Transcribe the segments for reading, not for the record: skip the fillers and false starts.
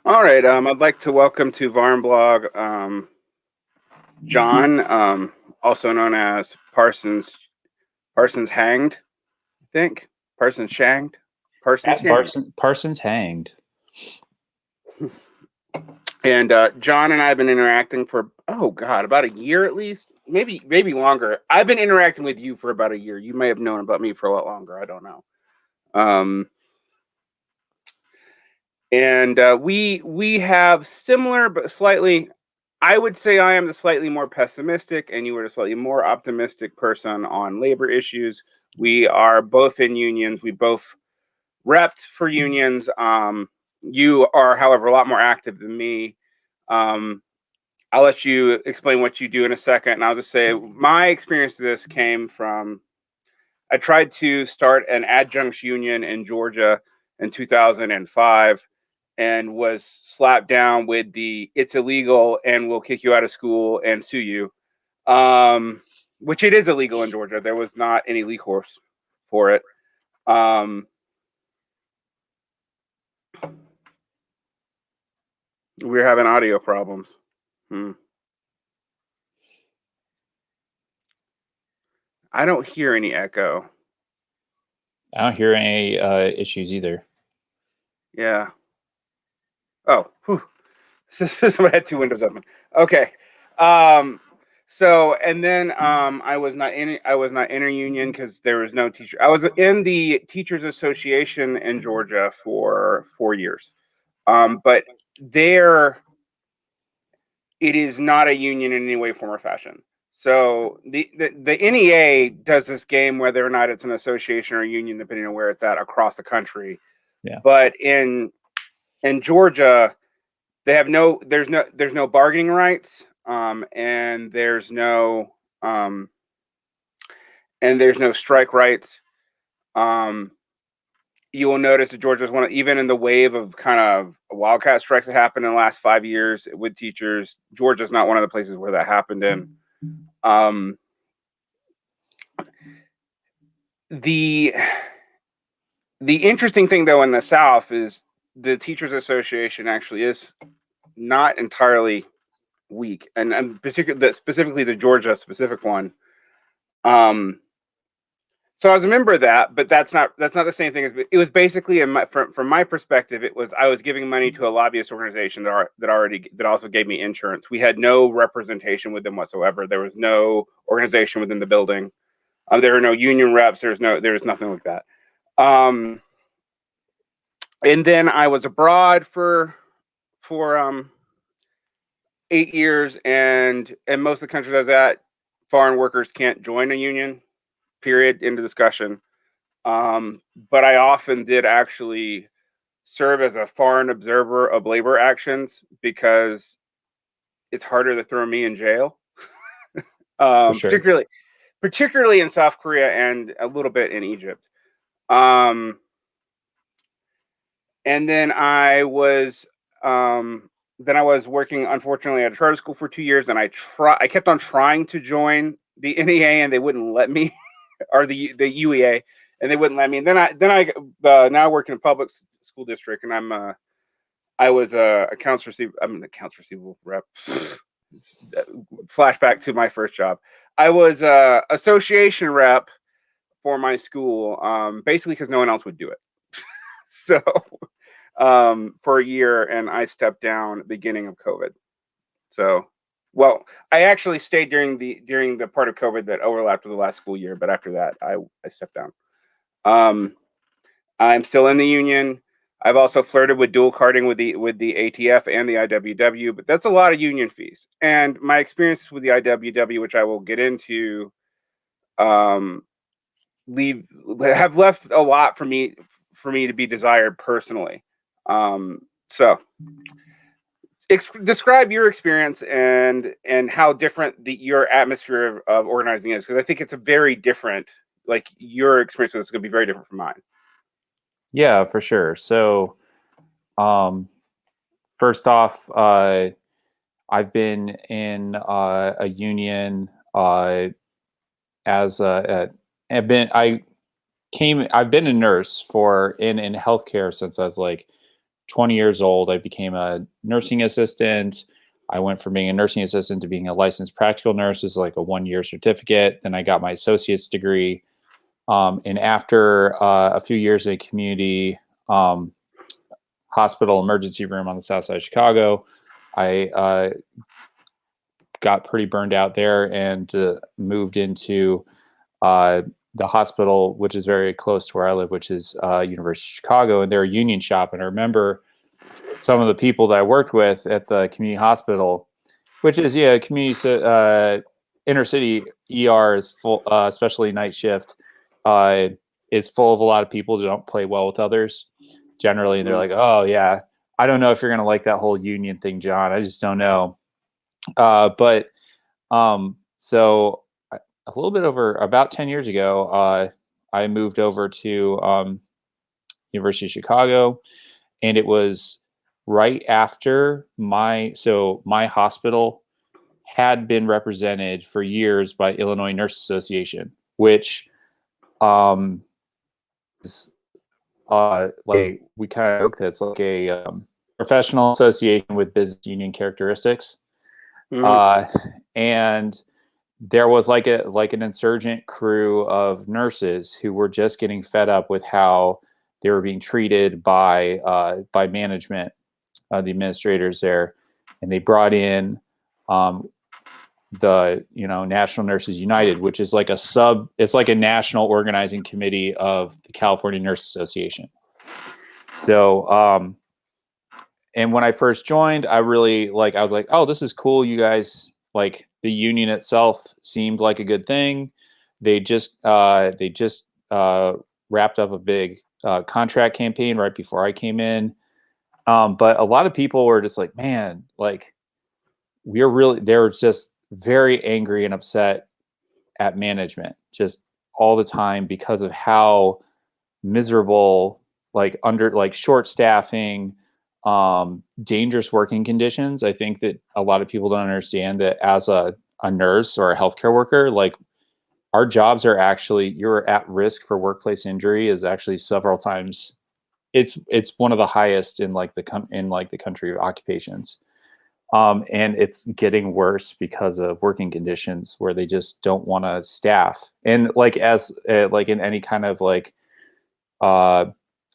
All right. I'd like to welcome to Varn blog John, also known as Parsons Hanged. I think Parsons Shanged. Parsons At Shanged. Parsons hanged. And John and I have been interacting for about a year at least, maybe longer. I've been interacting with you for about a year. You may have known about me for a lot longer. I don't know. And we have similar but slightly. I would say I am the slightly more pessimistic, and you are the slightly more optimistic person on labor issues. We are both in unions. We both repped for unions. You are, however, a lot more active than me. I'll let you explain what you do in a second, and I'll just say my experience of this came from I tried to start an adjuncts union in Georgia in 2005 and was slapped down with the "it's illegal and we'll kick you out of school and sue you," which it is illegal in Georgia. There was not any recourse for it. We're having audio problems. I don't hear any echo. I don't hear any issues either. Yeah. Oh, I had two windows open. Okay. So and then I was not in a union because there was no teacher. I was in the Teachers Association in Georgia for 4 years. But there it is not a union in any way, form, or fashion. So the NEA does this game whether or not it's an association or a union, depending on where it's at across the country. Yeah. But in Georgia, they have there's no bargaining rights, and there's no strike rights. You will notice that Georgia is even in the wave of kind of wildcat strikes that happened in the last 5 years with teachers. Georgia's not one of the places where that happened in. The interesting thing, though, in the South is the Teachers Association actually is not entirely weak, and specifically the Georgia specific one. So I was a member of that, but that's not the same thing as it was basically from my perspective. I was giving money to a lobbyist organization that also gave me insurance. We had no representation with them whatsoever. There was no organization within the building. There were no union reps. There was nothing like that. And then I was abroad for 8 years, and most of the countries I was at, foreign workers can't join a union. Period. Into discussion. But I often did actually serve as a foreign observer of labor actions because it's harder to throw me in jail. Sure. Particularly in South Korea and a little bit in Egypt. And then I was working, unfortunately, at a charter school for 2 years, and I kept on trying to join the NEA, and they wouldn't let me. Or the UEA, and they wouldn't let me. And then I now work in a public school district, and I was accounts receivable rep. Flashback to my first job. I was association rep for my school, basically because no one else would do it. So for a year, and I stepped down at the beginning of COVID. So. Well, I actually stayed during the part of COVID that overlapped with the last school year, but after that, I stepped down. I'm still in the union. I've also flirted with dual carding with the ATF and the IWW, but that's a lot of union fees. And my experience with the IWW, which I will get into, have left a lot for me to be desired personally. So. Describe your experience and how different your atmosphere of organizing is, because I think it's a very different. Like your experience with this is going to be very different from mine. Yeah, for sure. So, first off, I've been in a union I've been a nurse in healthcare since I was like 20 years old, I became a nursing assistant. I went from being a nursing assistant to being a licensed practical nurse. It was like a 1-year certificate. Then I got my associate's degree. And after a few years in a community hospital emergency room on the south side of Chicago, I got pretty burned out there and moved into the hospital, which is very close to where I live, which is University of Chicago, and they're a union shop. And I remember some of the people that I worked with at the community hospital, which is community inner city ER is full, especially night shift, is full of a lot of people who don't play well with others generally. And they're like, oh yeah, I don't know if you're gonna like that whole union thing, John. I just don't know. So a little bit over about 10 years ago, I moved over to University of Chicago, and it was right after my hospital had been represented for years by Illinois Nurse Association, which is like we kind of joke that it's like a professional association with business union characteristics. And there was like an insurgent crew of nurses who were just getting fed up with how they were being treated by management, the administrators there, and they brought in the National Nurses United, which is like it's like a national organizing committee of the California Nurse Association. So and when I first joined, I was like, oh, this is cool, you guys. Like, the union itself seemed like a good thing. They just wrapped up a big contract campaign right before I came in. But a lot of people were just like, man, like they were just very angry and upset at management just all the time because of how miserable, like short staffing, dangerous working conditions. I think that a lot of people don't understand that as a nurse or a healthcare worker, like, our jobs are actually, you're at risk for workplace injury is actually several times. It's one of the highest in the country of occupations. And it's getting worse because of working conditions where they just don't want to staff. And like in any kind of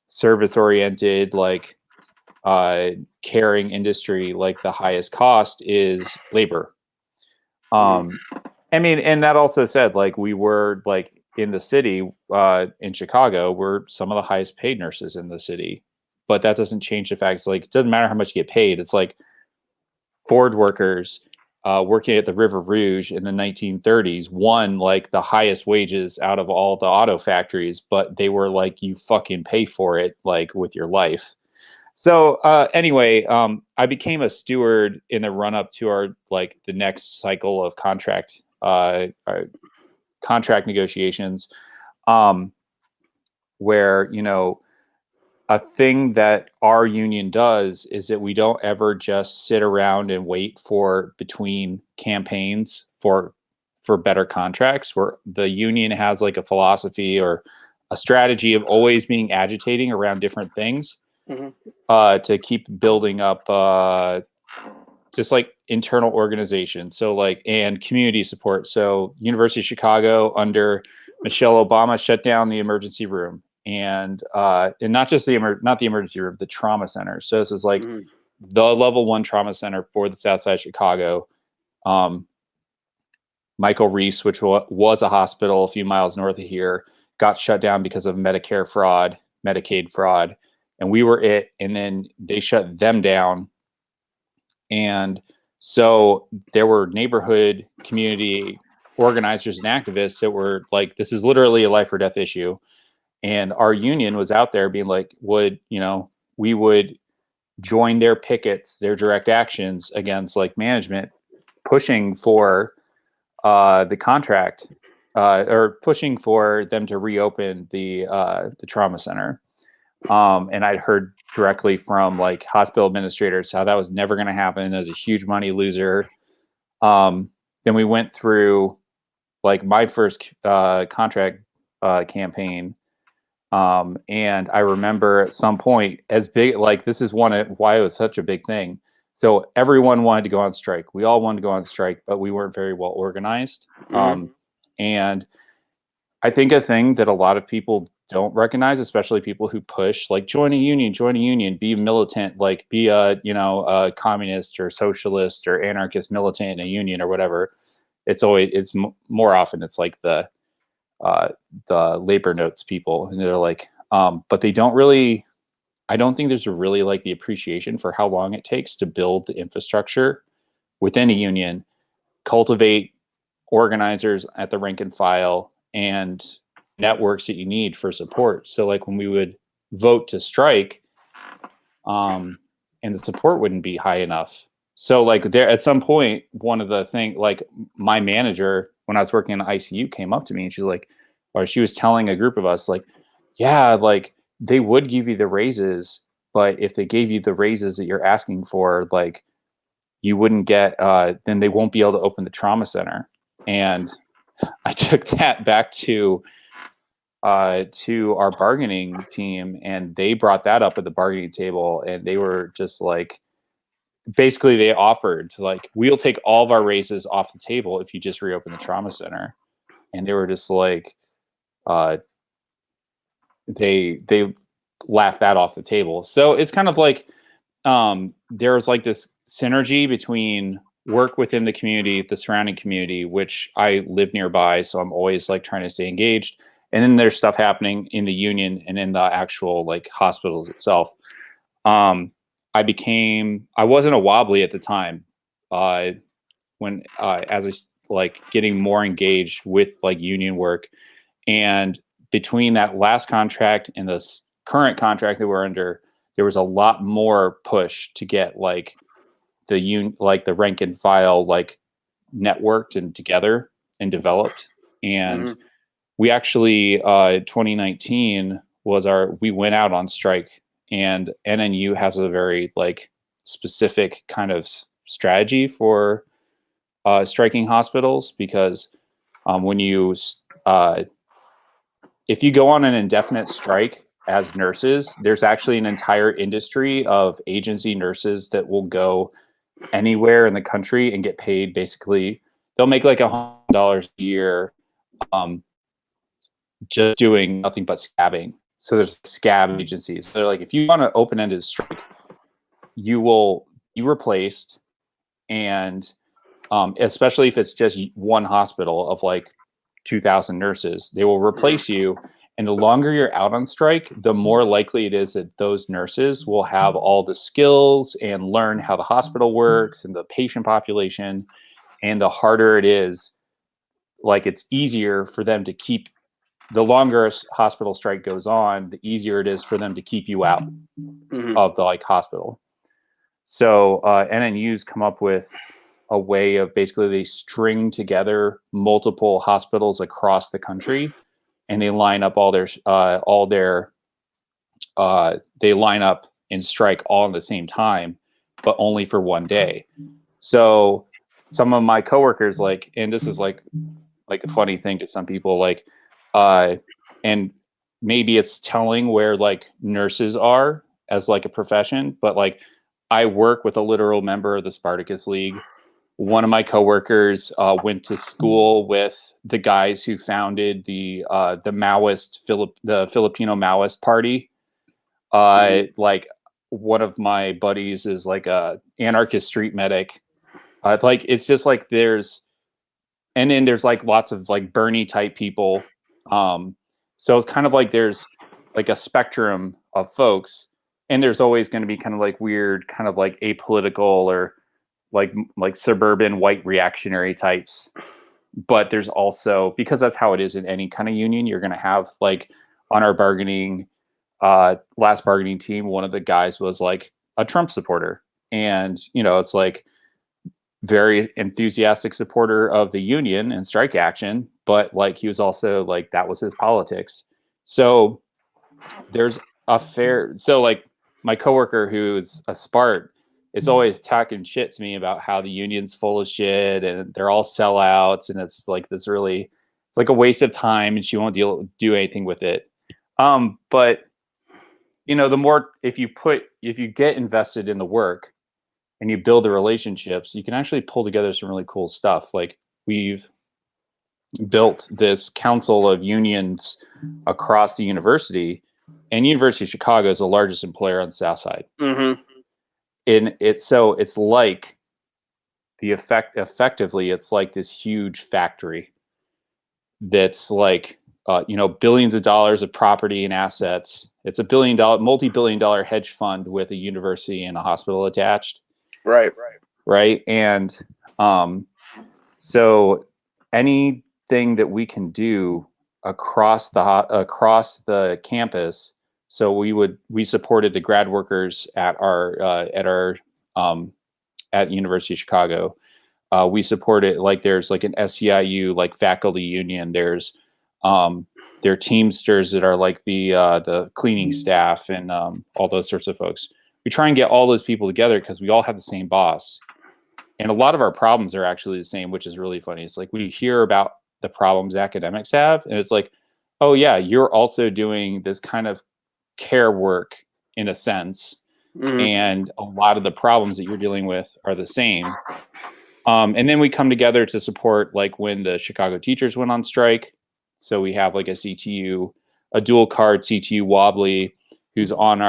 service oriented, caring industry, like, the highest cost is labor. I mean, and that also said, like, we were in the city, in Chicago, we're some of the highest paid nurses in the city, but that doesn't change the fact. It's like, it doesn't matter how much you get paid. It's like Ford workers working at the River Rouge in the 1930s won like the highest wages out of all the auto factories, but they were like, you fucking pay for it, like, with your life. So anyway, I became a steward in the run up to the next cycle of contract negotiations, where, a thing that our union does is that we don't ever just sit around and wait for between campaigns for better contracts, where the union has like a philosophy or a strategy of always being agitating around different things. To keep building up just like internal organization. So and community support. So University of Chicago under Michelle Obama shut down the emergency room, and not just not the emergency room, the trauma center. So this is like the level 1 trauma center for the south side of Chicago. Michael Reese, which was a hospital a few miles north of here, got shut down because of Medicare fraud, Medicaid fraud. And we were it, and then they shut them down. And so there were neighborhood community organizers and activists that were like, this is literally a life or death issue. And our union was out there being like, we would join their pickets, their direct actions against management, pushing for the contract, or pushing for them to reopen the trauma center. And I'd heard directly from hospital administrators how that was never going to happen, as a huge money loser. Then we went through my first contract campaign, And I remember at some point, as big, like this is why it was such a big thing. So everyone wanted to go on strike. We all wanted to go on strike, but we weren't very well organized. And I think a thing that a lot of people don't recognize, especially people who push, like join a union, be militant, like be a communist or socialist or anarchist militant in a union or whatever. It's more often it's like the labor notes people, and they're like, but they don't really. I don't think there's really like the appreciation for how long it takes to build the infrastructure within a union, cultivate organizers at the rank and file, and networks that you need for support. So like when we would vote to strike, and the support wouldn't be high enough. So like there at some point, one of the things, like my manager when I was working in the ICU came up to me and she's like, or she was telling a group of us like, yeah, like they would give you the raises, but if they gave you the raises that you're asking for, like you wouldn't get, then they won't be able to open the trauma center. And I took that back to our bargaining team, and they brought that up at the bargaining table, and they were just like, basically they offered to like, we'll take all of our raises off the table if you just reopen the trauma center. And they were just like, they laughed that off the table. So it's kind of like, there's like this synergy between work within the community, the surrounding community, which I live nearby, so I'm always like trying to stay engaged. And then there's stuff happening in the union and in the actual like hospitals itself. I wasn't a wobbly at the time, when as I like getting more engaged with like union work, and between that last contract and this current contract that we're under, there was a lot more push to get like the rank and file like networked and together and developed. And we actually 2019 we went out on strike, and NNU has a very like specific kind of strategy for striking hospitals, because when you if you go on an indefinite strike as nurses, there's actually an entire industry of agency nurses that will go anywhere in the country and get paid. Basically, they'll make like $100 a year, just doing nothing but scabbing. So there's scab agencies. So they're like, if you want an open-ended strike, you will be replaced, and especially if it's just one hospital of like 2,000 nurses, they will replace you. And the longer you're out on strike, the more likely it is that those nurses will have all the skills and learn how the hospital works and the patient population. And the harder it is, like it's easier for them to keep, the longer a hospital strike goes on, the easier it is for them to keep you out of the like hospital. So NNU's come up with a way of basically they string together multiple hospitals across the country, and they line up they line up and strike all at the same time, but only for one day. So some of my coworkers, like, and this is like a funny thing to some people, like, and maybe it's telling where like nurses are as like a profession, but like I work with a literal member of the Spartacus League. One of my coworkers went to school with the guys who founded the Filipino Maoist party. Like one of my buddies is like a anarchist street medic. Like it's just like and then there's like lots of like Bernie type people. So it's kind of like there's like a spectrum of folks, and there's always going to be kind of like weird, kind of like apolitical or like suburban white reactionary types. But there's also, because that's how it is in any kind of union, you're going to have like on our last bargaining team, one of the guys was like a Trump supporter, and it's like very enthusiastic supporter of the union and strike action, but like he was also like that was his politics. So there's so like my coworker who's a Spart is always talking shit to me about how the union's full of shit and they're all sellouts, and it's like a waste of time, and she won't do anything with it. But the more if you get invested in the work and you build the relationships, you can actually pull together some really cool stuff. Like we've built this council of unions across the university, and University of Chicago is the largest employer on the South Side. Mm-hmm. It's like effectively it's like this huge factory that's like billions of dollars of property and assets. It's a multi-billion-dollar hedge fund with a university and a hospital attached. Right. And so anything that we can do across the campus. So we supported the grad workers at University of Chicago. We supported, like, there's like an SEIU like faculty union. There are Teamsters that are like the cleaning staff and all those sorts of folks. We try and get all those people together because we all have the same boss. And a lot of our problems are actually the same, which is really funny. It's like we hear about the problems academics have, and it's like, oh yeah, you're also doing this kind of care work in a sense. Mm-hmm. And a lot of the problems that you're dealing with are the same. And then we come together to support, like when the Chicago teachers went on strike. So we have like a CTU, a dual card CTU Wobbly, who's on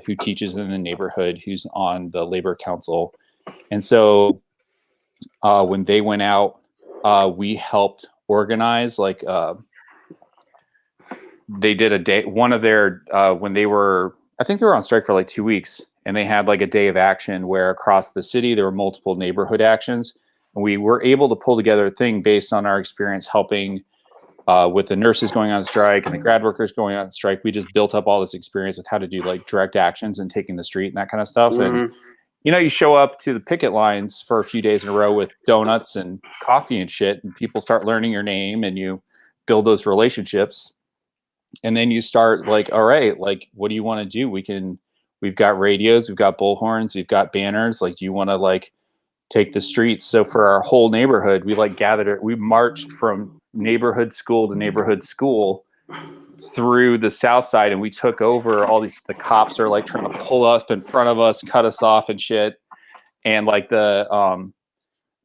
who teaches in the neighborhood, who's on the labor council. And so when they went out, we helped organize, like they did a day, one of their, when they were, I think they were on strike for like 2 weeks, and they had like a day of action where across the city, there were multiple neighborhood actions. And we were able to pull together a thing based on our experience helping with the nurses going on strike and the grad workers going on strike. We just built up all this experience with how to do like direct actions and taking the street and that kind of stuff. Mm-hmm. And you show up to the picket lines for a few days in a row with donuts and coffee and shit, and people start learning your name, and you build those relationships. And then you start like, all right, like, what do you want to do? We've got radios, we've got bullhorns, we've got banners. Like, do you want to like take the streets? So for our whole neighborhood, we like we marched from neighborhood school to neighborhood school through the South Side, and we took over all these. The cops are like trying to pull up in front of us, cut us off and shit. And like the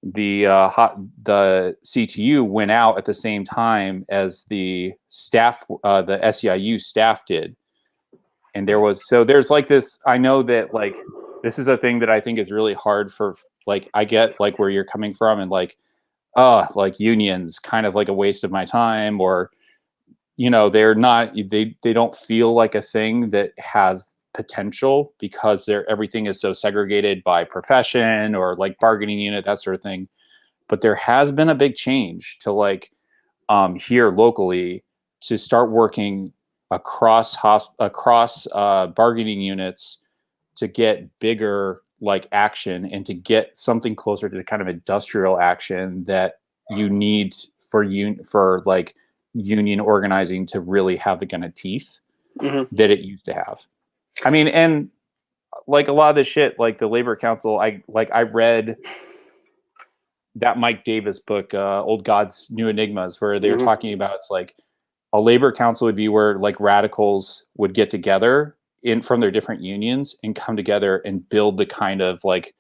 CTU went out at the same time as the staff, the SEIU staff did. And there's like this, I know that like, this is a thing that I think is really hard for, like, I get like where you're coming from, and like, like unions kind of like a waste of my time, or, they're not, they don't feel like a thing that has potential because everything is so segregated by profession or like bargaining unit, that sort of thing. But there has been a big change to like here locally to start working across bargaining units to get bigger like action and to get something closer to the kind of industrial action that you need for like union organizing to really have the kind of teeth Mm-hmm. that it used to have. I mean, and like a lot of this shit, like the Labor Council, I read that Mike Davis book, Old Gods, New Enigmas, where they were talking about, it's like a labor council would be where like radicals would get together from their different unions and come together and build the kind of like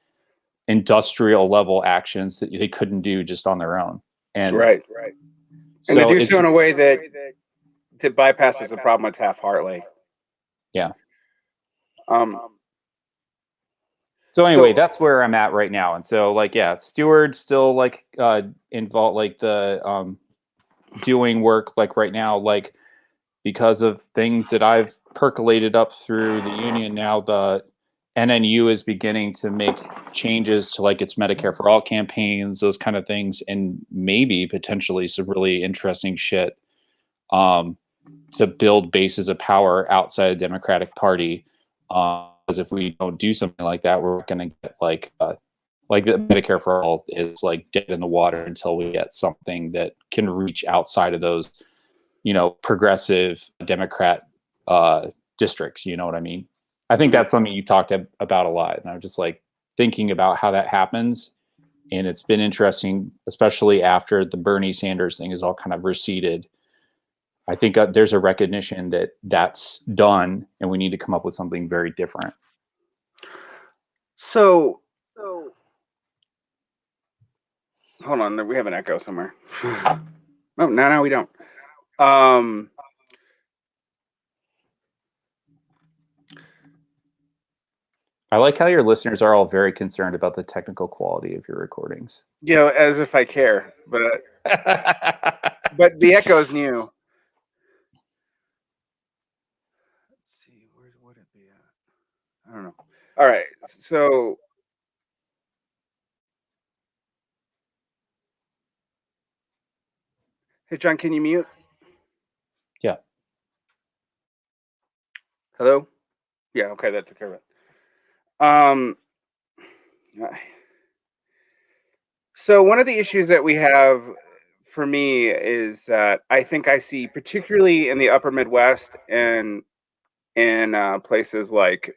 industrial level actions that they couldn't do just on their own. And right. And so they do so in a way that bypasses the problem with Taft-Hartley. Yeah. So anyway, that's where I'm at right now. And so like, yeah, steward still like involved, like the doing work like right now, like because of things that I've percolated up through the union. Now the NNU is beginning to make changes to like its Medicare for All campaigns, those kind of things, and maybe potentially some really interesting shit to build bases of power outside the Democratic Party. Because if we don't do something like that, we're going to get like the Medicare for All is like dead in the water until we get something that can reach outside of those, progressive Democrat districts. You know what I mean? I think that's something you talked about a lot. And I'm just like thinking about how that happens. And it's been interesting, especially after the Bernie Sanders thing is all kind of receded. I think there's a recognition that that's done, and we need to come up with something very different. So hold on, we have an echo somewhere. Oh, no, we don't. I like how your listeners are all very concerned about the technical quality of your recordings. You know, as if I care, but but the echo is new. Let's see, where would it be at? I don't know. All right, so hey, John, can you mute? Yeah. Hello? Yeah, okay, that took care of it. So one of the issues that we have for me is that I think I see, particularly in the upper Midwest and in places like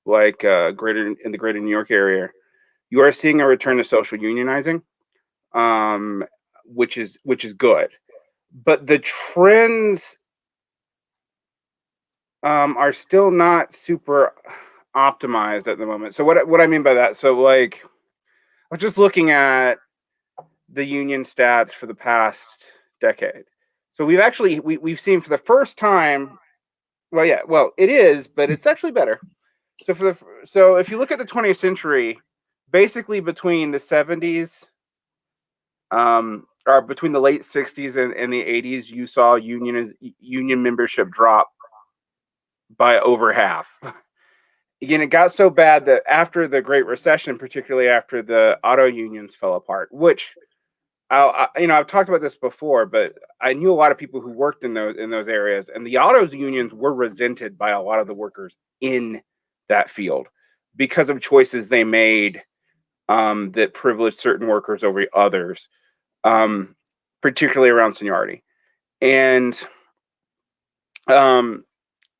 greater in the greater New York area, you are seeing a return to social unionizing, which is good. But the trends are still not super optimized at the moment. So what I mean by that, so like I was just looking at the union stats for the past decade. So we've seen for the first time, well it is, but it's actually better. So if you look at the 20th century, basically between the 70s or between the late 60s and the 80s, you saw union membership drop by over half. Again, it got so bad that after the Great Recession, particularly after the auto unions fell apart, which I've talked about this before, but I knew a lot of people who worked in those areas, and the auto unions were resented by a lot of the workers in that field because of choices they made that privileged certain workers over others, particularly around seniority. And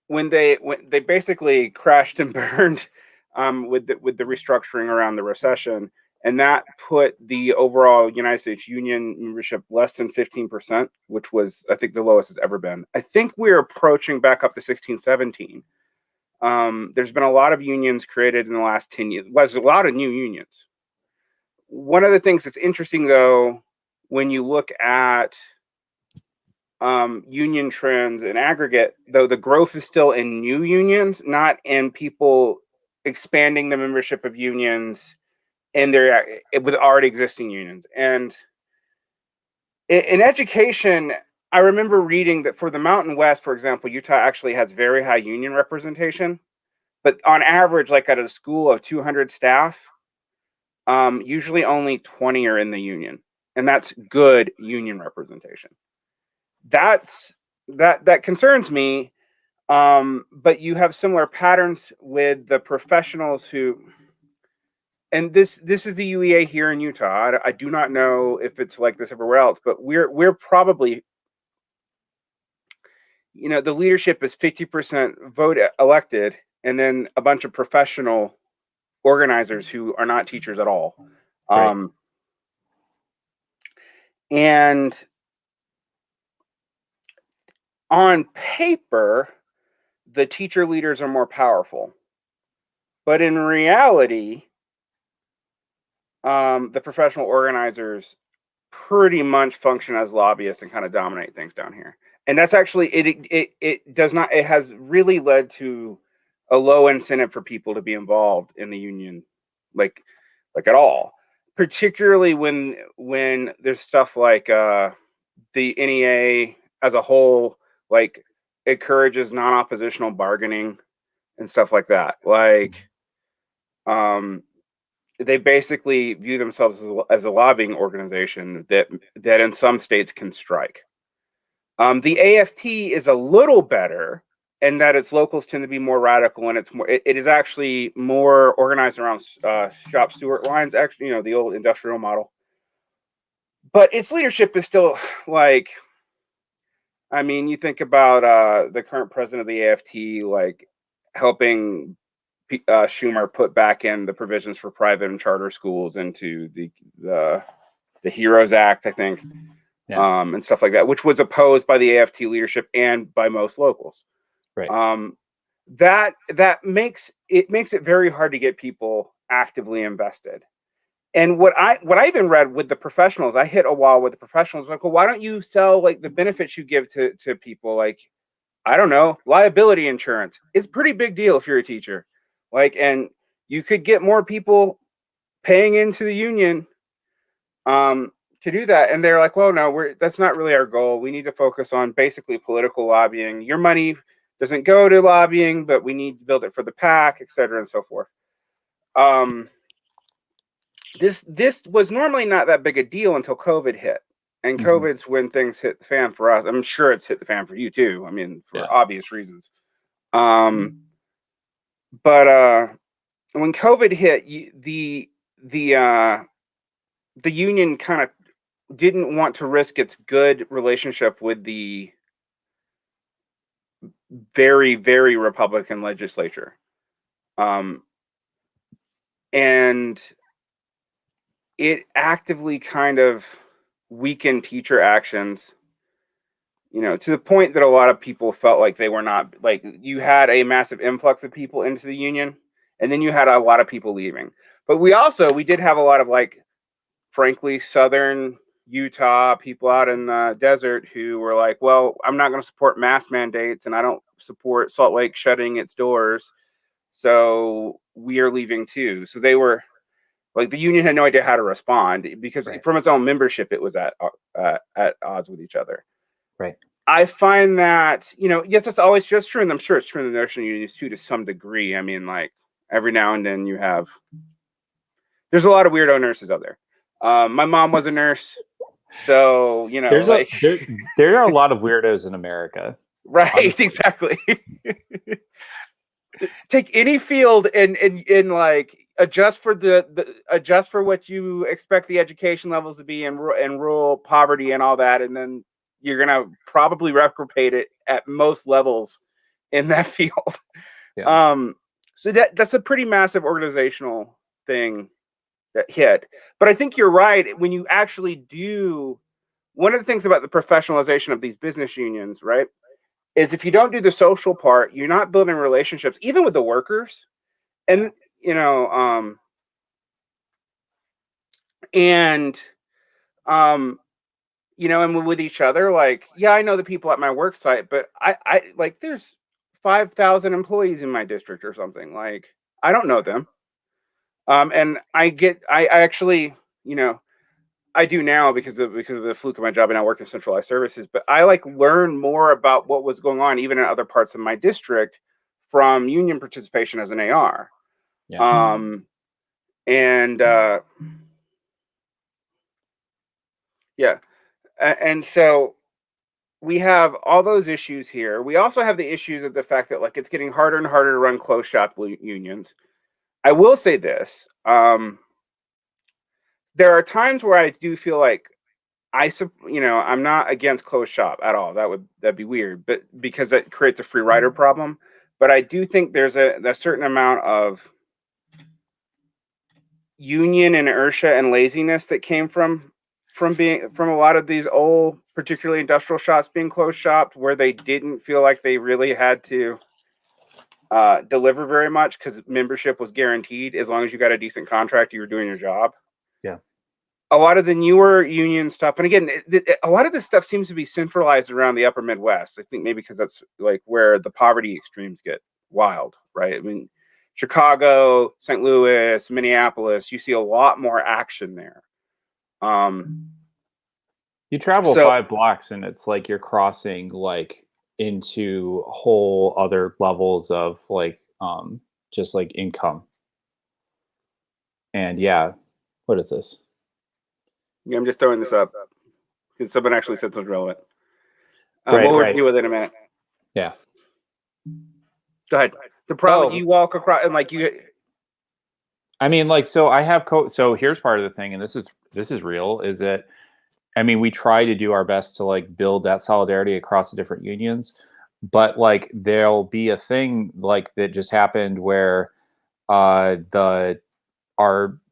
when they basically crashed and burned with the restructuring around the recession, and that put the overall United States union membership less than 15%, which was, I think, the lowest it's ever been. I think we're approaching back up to 16, 17. There's been a lot of unions created in the last 10 years. There's a lot of new unions. One of the things that's interesting, though, when you look at union trends in aggregate, though the growth is still in new unions, not in people expanding the membership of unions with already existing unions. And in education, I remember reading that for the Mountain West, for example, Utah actually has very high union representation, but on average, like at a school of 200 staff, usually only 20 are in the union, and that's good union representation. That concerns me. But you have similar patterns with the professionals who, and this is the UEA here in Utah. I do not know if it's like this everywhere else, but we're probably, the leadership is 50% vote elected, and then a bunch of professional organizers who are not teachers at all. Right. And on paper, the teacher leaders are more powerful, but in reality, the professional organizers pretty much function as lobbyists and kind of dominate things down here. And that's actually it has really led to a low incentive for people to be involved in the union, like at all, particularly when there's stuff like the NEA as a whole, like, encourages non-oppositional bargaining and stuff like that. Like, they basically view themselves as a lobbying organization that in some states can strike. The AFT is a little better in that its locals tend to be more radical, and it is actually more organized around shop steward lines. Actually, the old industrial model. But its leadership is still like, I mean, you think about the current president of the AFT, like helping Schumer put back in the provisions for private and charter schools into the HEROES Act, I think. and stuff like that, which was opposed by the AFT leadership and by most locals. Right. That makes it very hard to get people actively invested. And what I even read with the professionals, I hit a wall with the professionals. Like, well, why don't you sell like the benefits you give to people? Like, I don't know, liability insurance. It's a pretty big deal if you're a teacher. Like, and you could get more people paying into the union to do that. And they're like, well, no, that's not really our goal. We need to focus on basically political lobbying. Your money doesn't go to lobbying, but we need to build it for the PAC, et cetera, and so forth. This was normally not that big a deal until COVID hit. And COVID's when things hit the fan for us. I'm sure it's hit the fan for you too. I mean, for obvious reasons. But when COVID hit, the union kind of didn't want to risk its good relationship with the very, very Republican legislature. And it actively kind of weakened teacher actions, to the point that a lot of people felt like they were not, like, you had a massive influx of people into the union, and then you had a lot of people leaving. But we did have a lot of, like, frankly, Southern Utah people out in the desert who were like, well, I'm not going to support mask mandates, and I don't support Salt Lake shutting its doors, so we are leaving too. So they were like, the union had no idea how to respond because from its own membership, it was at odds with each other. Right. I find that, yes, it's always just true, and I'm sure it's true in the nursing unions too, to some degree. I mean, like, every now and then there's a lot of weirdo nurses out there. My mom was a nurse, so, there are a lot of weirdos in America. Right, honestly. Exactly. Take any field and like adjust for adjust for what you expect the education levels to be in rural poverty and all that, and then you're gonna probably replicate it at most levels in that field. Yeah. So that's a pretty massive organizational thing that hit. But I think you're right. When you actually do, one of the things about the professionalization of these business unions, right, is if you don't do the social part, you're not building relationships, even with the workers. And, and with each other, like, yeah, I know the people at my work site, but I like, there's 5,000 employees in my district or something. Like, I don't know them. And I actually, I do now because of the fluke of my job, and I work in centralized services, but I like learn more about what was going on even in other parts of my district from union participation as an AR. Yeah. And so we have all those issues here. We also have the issues of the fact that, like, it's getting harder and harder to run closed shop unions. I will say this. There are times where I do feel like I'm not against closed shop at all. That'd be weird, but because it creates a free rider problem. But I do think there's a certain amount of union inertia and laziness that came from a lot of these old, particularly industrial shops being closed shopped, where they didn't feel like they really had to deliver very much because membership was guaranteed. As long as you got a decent contract, you were doing your job. Yeah. A lot of the newer union stuff, and again, a lot of this stuff seems to be centralized around the upper Midwest. I think maybe because that's like where the poverty extremes get wild, right? I mean, Chicago, St. Louis, Minneapolis, you see a lot more action there. You travel 5 blocks and it's like you're crossing like into whole other levels of like just like income. And yeah, what is this? Yeah, I'm just throwing this up because someone actually said something relevant. We'll review it in a minute. Yeah. Go ahead. The problem you walk across and like you. I mean, like, so I have so here's part of the thing, and this is real, is that, I mean, we try to do our best to like build that solidarity across the different unions, but like there'll be a thing like that just happened where our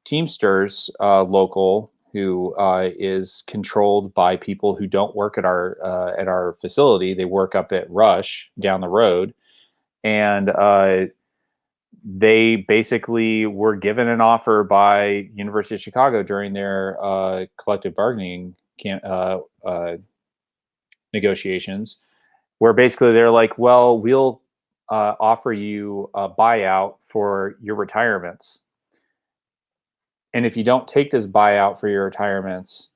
Teamsters local who is controlled by people who don't work at our facility. They work up at Rush down the road, and they basically were given an offer by University of Chicago during their collective bargaining negotiations, where basically they're like, well, we'll offer you a buyout for your retirements. And if you don't take this buyout for your retirements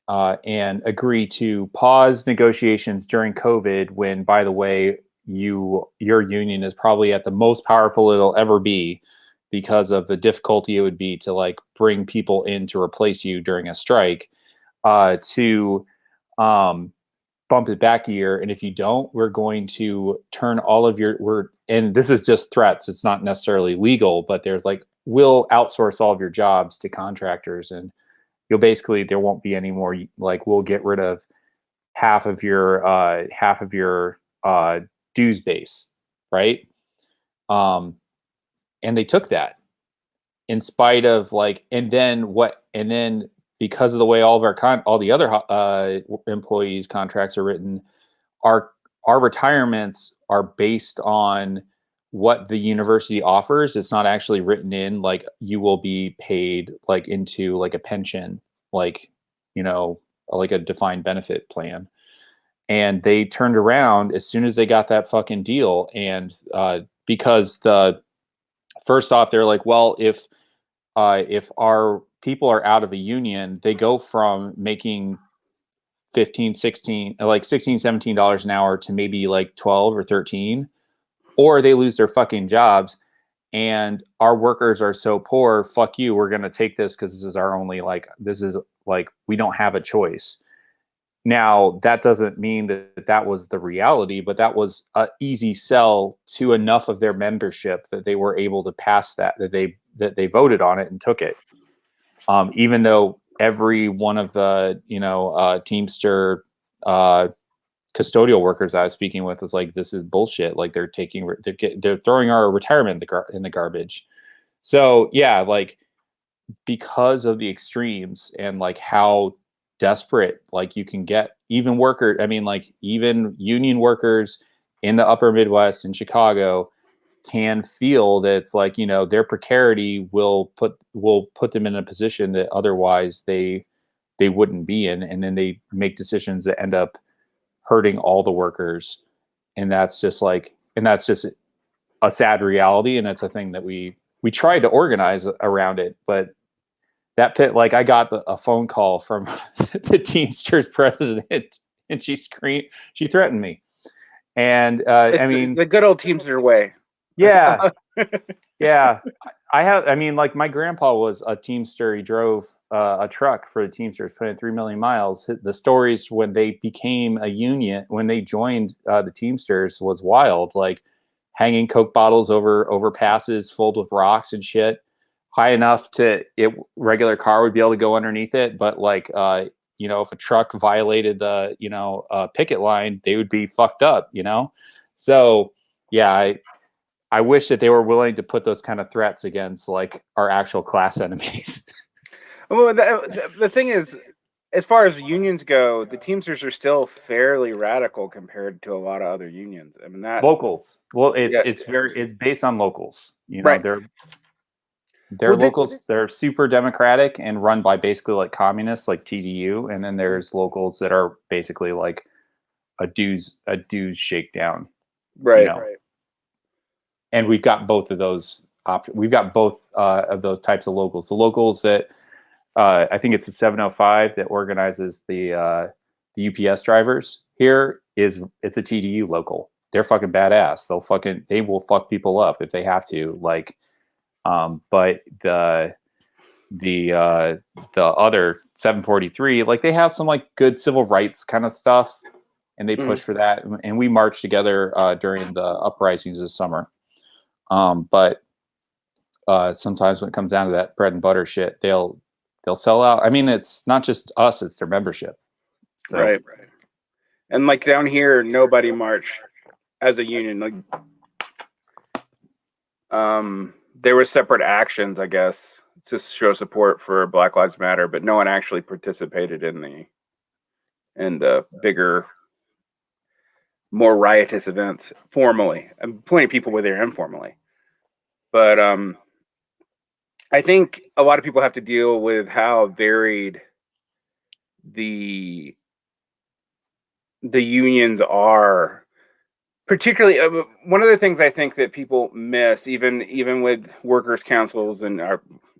and agree to pause negotiations during COVID, when, by the way, your union is probably at the most powerful it'll ever be because of the difficulty it would be to like bring people in to replace you during a strike, to bump it back a year. And if you don't, we're going to turn all of and this is just threats. It's not necessarily legal, but there's like, we'll outsource all of your jobs to contractors, and you'll basically, there won't be any more, like, we'll get rid of half of your dues base, right? And they took that in spite of like, and then because of the way all the other employees' contracts are written, our retirements are based on what the university offers. It's not actually written in like you will be paid like into like a pension, like, you know, like a defined benefit plan. And they turned around as soon as they got that fucking deal. And because first off, they're like, well, if our people are out of a union, they go from making $15, $16, like $16, $17 an hour to maybe like 12 or 13, or they lose their fucking jobs. And our workers are so poor, fuck you, we're going to take this because this is our only, like, this is like, we don't have a choice. Now, that doesn't mean that was the reality, but that was an easy sell to enough of their membership that they were able to pass that they voted on it and took it. Even though every one of the, Teamster custodial workers I was speaking with was like, this is bullshit. Like they're throwing our retirement in the garbage. So yeah, like because of the extremes and like how desperate like you can get, even union workers in the upper Midwest in Chicago can feel that it's like, their precarity will put them in a position that otherwise they wouldn't be in, and then they make decisions that end up hurting all the workers. And that's just a sad reality, and it's a thing that we tried to organize around it, but that pit, like I got a phone call from the Teamsters president, and she threatened me. And the good old Teamster way. Yeah. Yeah. My grandpa was a Teamster. He drove a truck for the Teamsters, put in 3 million miles. The stories when they became a union, when they joined the Teamsters, was wild. Like hanging Coke bottles over overpasses filled with rocks and shit, high enough regular car would be able to go underneath it. But like, if a truck violated the, picket line, they would be fucked up, So yeah, I wish that they were willing to put those kind of threats against like our actual class enemies. Well, the thing is, as far as unions go, the Teamsters are still fairly radical compared to a lot of other unions. I mean, locals. Well, it's based on locals. Right. They're locals. They're super democratic and run by basically like communists, like TDU. And then there's locals that are basically like a dues shakedown. Right. Right. And we've got both of those we've got both of those types of locals. The locals that I think it's the 705 that organizes the UPS drivers here it's a TDU local. They're fucking badass. They will fuck people up if they have to. Like, but the other 743, like they have some like good civil rights kind of stuff, and they push for that. And we marched together during the uprisings this summer. But sometimes when it comes down to that bread and butter shit, they'll sell out. I mean, it's not just us, it's their membership. So. Right. And like down here, nobody marched as a union. Like, there were separate actions, I guess. to show support for Black Lives Matter, but no one actually participated in the bigger, more riotous events formally. And plenty of people were there informally, but I think a lot of people have to deal with how varied the unions are. Particularly, one of the things I think that people miss, even with workers' councils and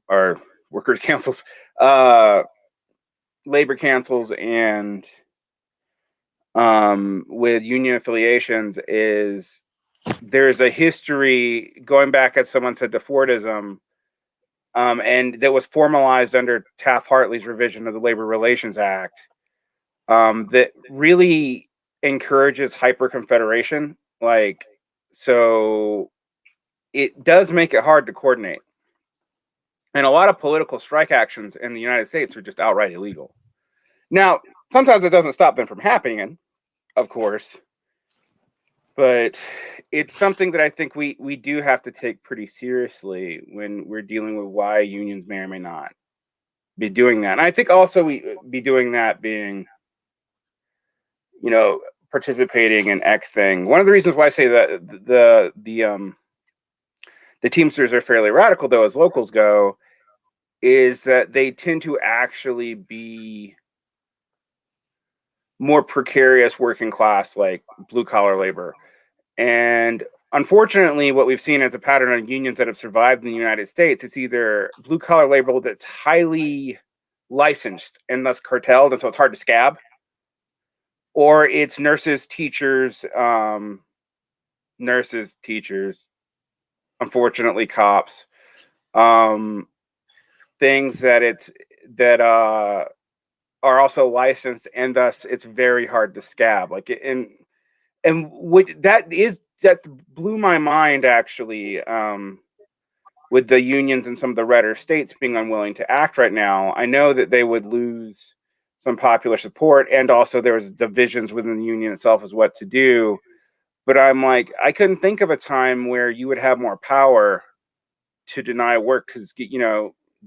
our workers' councils, labor councils, and with union affiliations, is there's a history going back, as someone said, to Fordism, and that was formalized under Taft-Hartley's revision of the Labor Relations Act, that really encourages hyper-confederation. Like, so it does make it hard to coordinate. And a lot of political strike actions in the United States are just outright illegal. Now, sometimes it doesn't stop them from happening, of course, but it's something that I think we do have to take pretty seriously when we're dealing with why unions may or may not be doing that. And I think also we be doing that being, participating in X thing. One of the reasons why I say that the Teamsters are fairly radical, though, as locals go, is that they tend to actually be more precarious working class, like blue collar labor. And unfortunately, what we've seen as a pattern on unions that have survived in the United States, it's either blue collar labor that's highly licensed and thus cartelled, and so it's hard to scab, or it's nurses, teachers, unfortunately cops, things that are also licensed, and thus it's very hard to scab. Like, and what that blew my mind, actually, with the unions and some of the redder states being unwilling to act right now. I know that they would lose some popular support, and also there was divisions within the union itself as what to do. But I'm like, I couldn't think of a time where you would have more power to deny work, because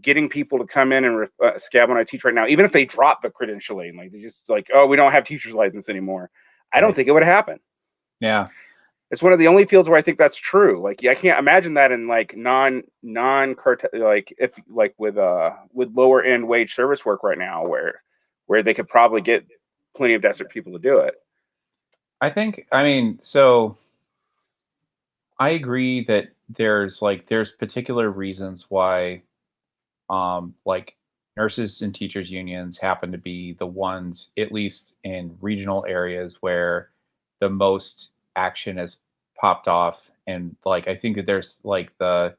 getting people to come in and scab when I teach right now, even if they drop the credentialing, like they just like, oh, we don't have teacher's license anymore, I don't think it would happen. Yeah, it's one of the only fields where I think that's true. Like, I can't imagine that in like non like, if like with lower end wage service work right now, where they could probably get plenty of desperate people to do it. So I agree that there's particular reasons why like nurses and teachers unions happen to be the ones, at least in regional areas, where the most action has popped off. And like, I think that there's like the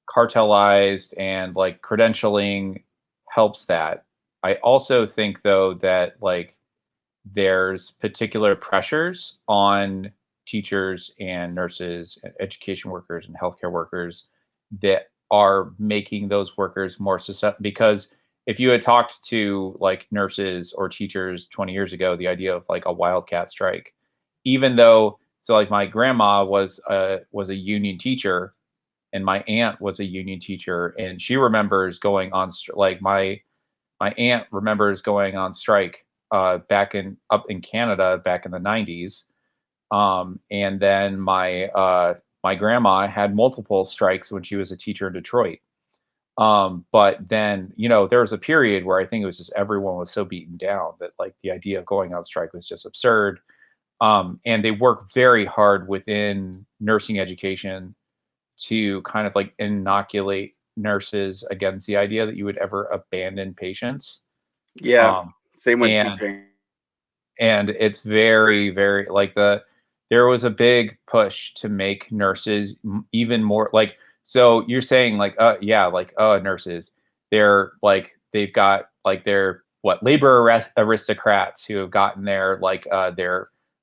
cartelized and like credentialing helps that. I also think, though, that like there's particular pressures on teachers and nurses, and education workers and healthcare workers that are making those workers more susceptible. Because if you had talked to like nurses or teachers 20 years ago, the idea of like a wildcat strike, even though, so like my grandma was a union teacher, and my aunt was a union teacher, and she remembers going on like my aunt remembers going on strike up in Canada back in the 90s. And then my grandma had multiple strikes when she was a teacher in Detroit. But then, there was a period where I think it was just everyone was so beaten down that like the idea of going on strike was just absurd. And they work very hard within nursing education to kind of like inoculate nurses against the idea that you would ever abandon patients. Yeah. Same with teaching. And it's very, very like there was a big push to make nurses even more like, so you're saying like, nurses, they're like, they've got like, they're labor aristocrats who have gotten their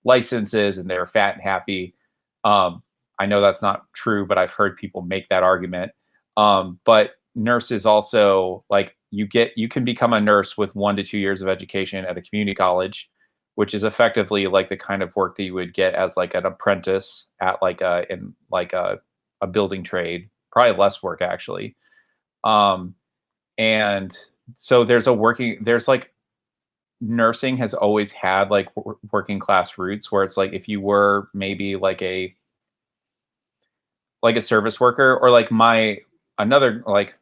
licenses and they're fat and happy. I know that's not true, but I've heard people make that argument. But nurses also, like, you can become a nurse with 1 to 2 years of education at a community college, which is effectively like the kind of work that you would get as like an apprentice at like a building trade, probably less work actually. And so there's like nursing has always had like working class roots, where it's like if you were maybe like a service worker, or like another like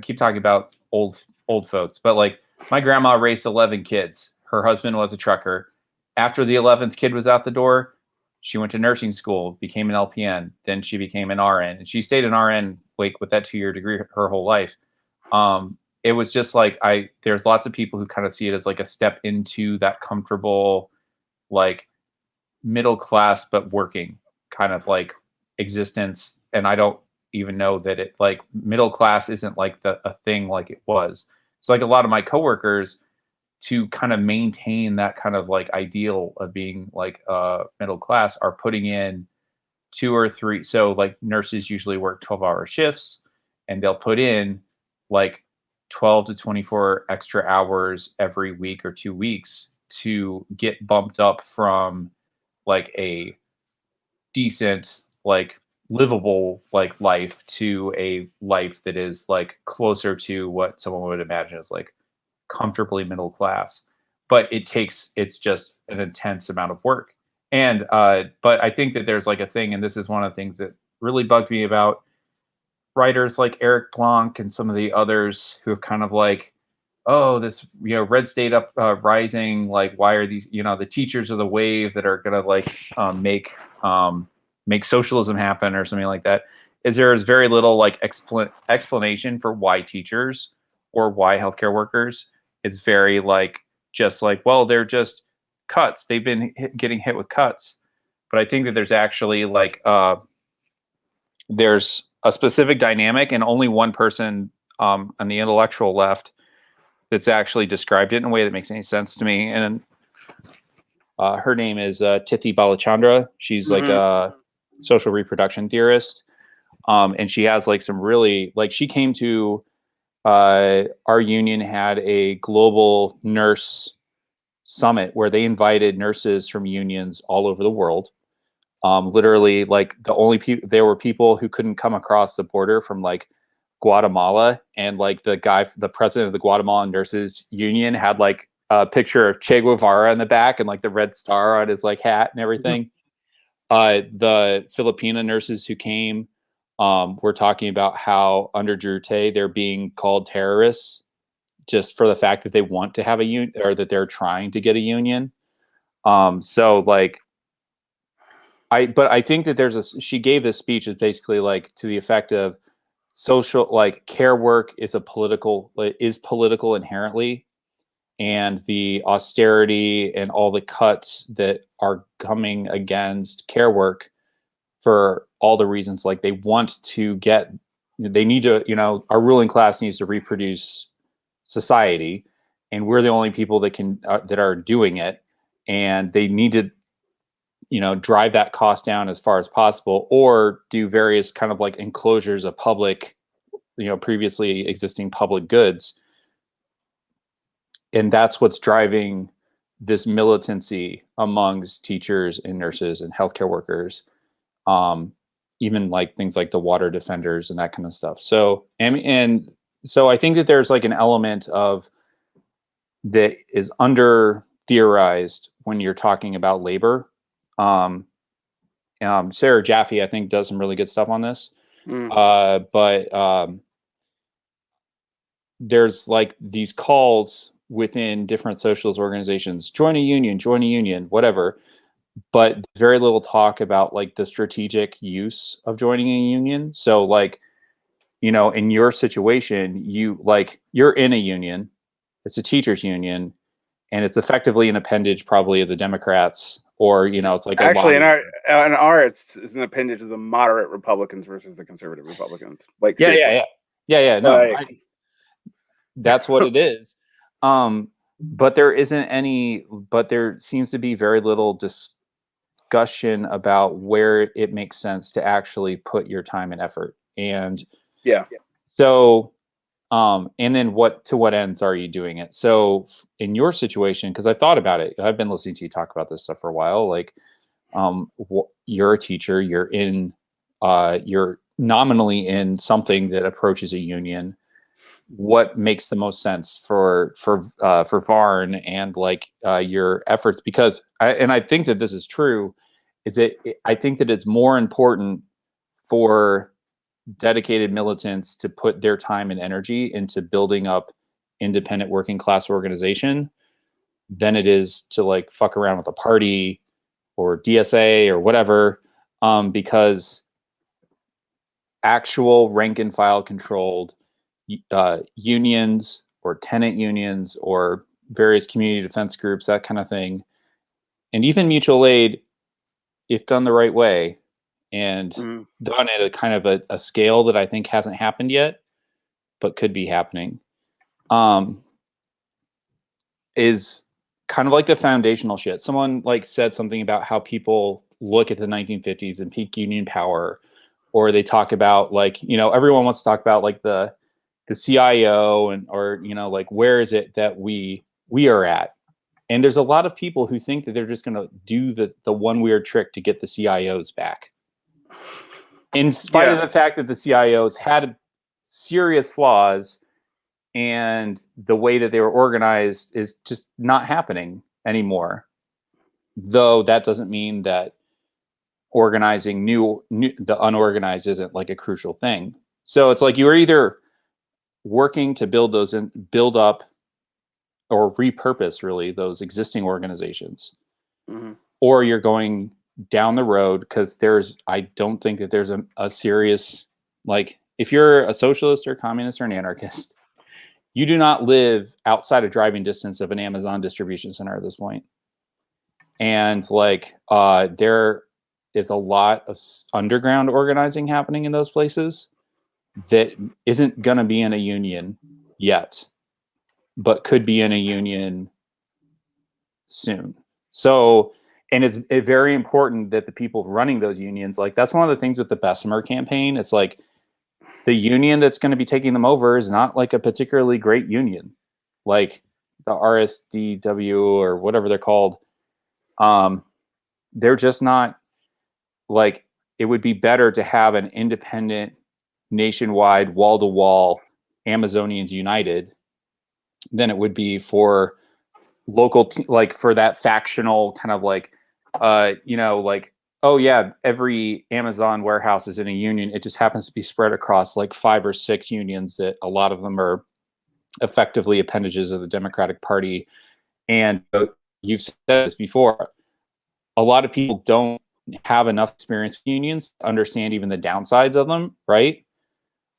keep talking about old folks, but like my grandma raised 11 kids. Her husband was a trucker. After the 11th kid was out the door, she went to nursing school, became an LPN, then she became an RN, and she stayed an RN like with that 2-year degree her whole life. It was just like there's lots of people who kind of see it as like a step into that comfortable, like middle class but working kind of like existence. And I don't even know that it like middle class isn't like a thing like it was. So like a lot of my coworkers, to kind of maintain that kind of like ideal of being like middle class, are putting in 2 or 3. So like nurses usually work 12-hour shifts, and they'll put in like 12 to 24 extra hours every week or 2 weeks to get bumped up from like a decent, like livable like life to a life that is like closer to what someone would imagine as like comfortably middle class. But it's just an intense amount of work. And but I think that there's like a thing, and this is one of the things that really bugged me about writers like Eric Blanc and some of the others who have kind of like, oh, this red state up rising, like why are these the teachers of the wave that are gonna like make socialism happen or something like that, is there is very little like explanation for why teachers or why healthcare workers. It's very like just like, well, they're just cuts, they've been getting hit with cuts. But I think that there's actually like there's a specific dynamic, and only one person on the intellectual left that's actually described it in a way that makes any sense to me. And her name is Tithi Balachandra. She's like a social reproduction theorist. And she has like some really, like she came to our union had a global nurse summit where they invited nurses from unions all over the world. Literally, like the only people, there were people who couldn't come across the border from like Guatemala, and like the president of the Guatemalan Nurses Union had like a picture of Che Guevara in the back and like the red star on his like hat and everything. The Filipina nurses who came were talking about how under Duterte they're being called terrorists just for the fact that they want to have a union, or that they're trying to get a union. So like but I think that she gave this speech is basically like to the effect of social, like care work is political inherently, and the austerity and all the cuts that are coming against care work for all the reasons, like they need to, our ruling class needs to reproduce society, and we're the only people that can that are doing it, and they need to drive that cost down as far as possible, or do various kind of like enclosures of public, previously existing public goods. And that's what's driving this militancy amongst teachers and nurses and healthcare workers, even like things like the water defenders and that kind of stuff. So and so I think that there's like an element of that is under theorized when you're talking about labor. Sarah Jaffe, I think, does some really good stuff on this. But there's like these calls within different socialist organizations, join a union, whatever. But very little talk about like the strategic use of joining a union. So like, in your situation, you're in a union, it's a teachers union, and it's effectively an appendage probably of the Democrats, or it's like actually in our it's an appendage of the moderate Republicans versus the conservative Republicans. Like yeah. No, like, that's what it is. But there seems to be very little discussion about where it makes sense to actually put your time and effort. And so and then to what ends are you doing it? So in your situation, because I thought about it, I've been listening to you talk about this stuff for a while. Like, you're a teacher, you're nominally in something that approaches a union. what makes the most sense for Varn and like your efforts, because I think that this is true, I think that it's more important for dedicated militants to put their time and energy into building up independent working class organization than it is to like fuck around with a party or DSA or whatever, because actual rank and file controlled unions or tenant unions or various community defense groups, that kind of thing, and even mutual aid, if done the right way and done at a kind of a scale that I think hasn't happened yet, but could be happening, is kind of like the foundational shit. Someone like said something about how people look at the 1950s and peak union power, or they talk about like, you know, everyone wants to talk about like the CIO and, or, you know, like where is it that we are at? And there's a lot of people who think that they're just going to do the one weird trick to get the CIOs back, in spite of the fact that the CIOs had serious flaws and the way that they were organized is just not happening anymore. Though that doesn't mean that organizing the unorganized isn't like a crucial thing. So it's like you are either working to build those and build up or repurpose really those existing organizations, or you're going down the road, because I don't think that there's a serious, like, if you're a socialist or communist or an anarchist, you do not live outside of driving distance of an Amazon distribution center at this point. And like, there is a lot of underground organizing happening in those places that isn't going to be in a union yet, but could be in a union soon. So, and it's very important that the people running those unions, like that's one of the things with the Bessemer campaign. It's like the union that's going to be taking them over is not like a particularly great union, like the RSDW or whatever they're called. They're just not, like, it would be better to have an independent, nationwide, wall-to-wall Amazonians United than it would be for local, like for that factional kind of like, you know, like, oh yeah, every Amazon warehouse is in a union. It just happens to be spread across like 5 or 6 unions that a lot of them are effectively appendages of the Democratic Party. And you've said this before, a lot of people don't have enough experience with unions to understand even the downsides of them, right?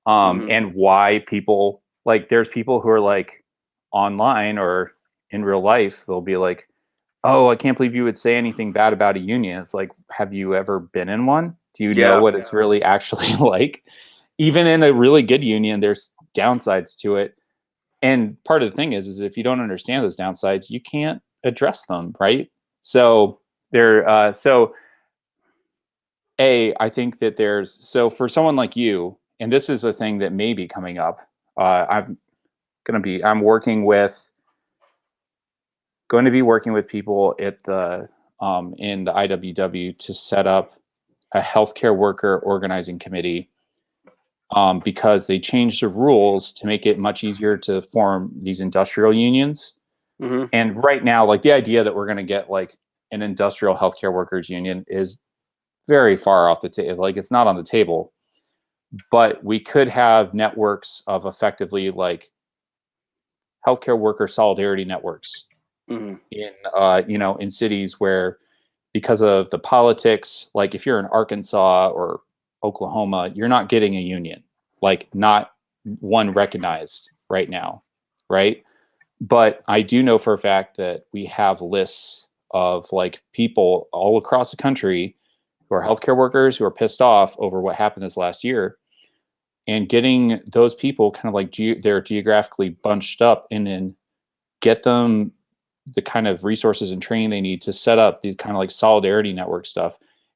And why people, like, there's people who are like online or in real life, they'll be like, oh, I can't believe you would say anything bad about a union. It's like, have you ever been in one? Do you know what it's really actually like? Even in a really good union, there's downsides to it. And part of the thing is if you don't understand those downsides, you can't address them, right? So I think that so for someone like you, and this is a thing that may be coming up, I'm going to be working with people at the in the IWW to set up a healthcare worker organizing committee, because they changed the rules to make it much easier to form these industrial unions. And right now, like, the idea that we're going to get like an industrial healthcare workers union is very far off the table. Like, it's not on the table. But we could have networks of effectively like healthcare worker solidarity networks in in cities where, because of the politics, like if you're in Arkansas or Oklahoma, you're not getting a union, like not one recognized right now, right? But I do know for a fact that we have lists of like people all across the country who are healthcare workers who are pissed off over what happened this last year, and getting those people kind of like they're geographically bunched up, and then get them the kind of resources and training they need to set up these kind of like solidarity network stuff.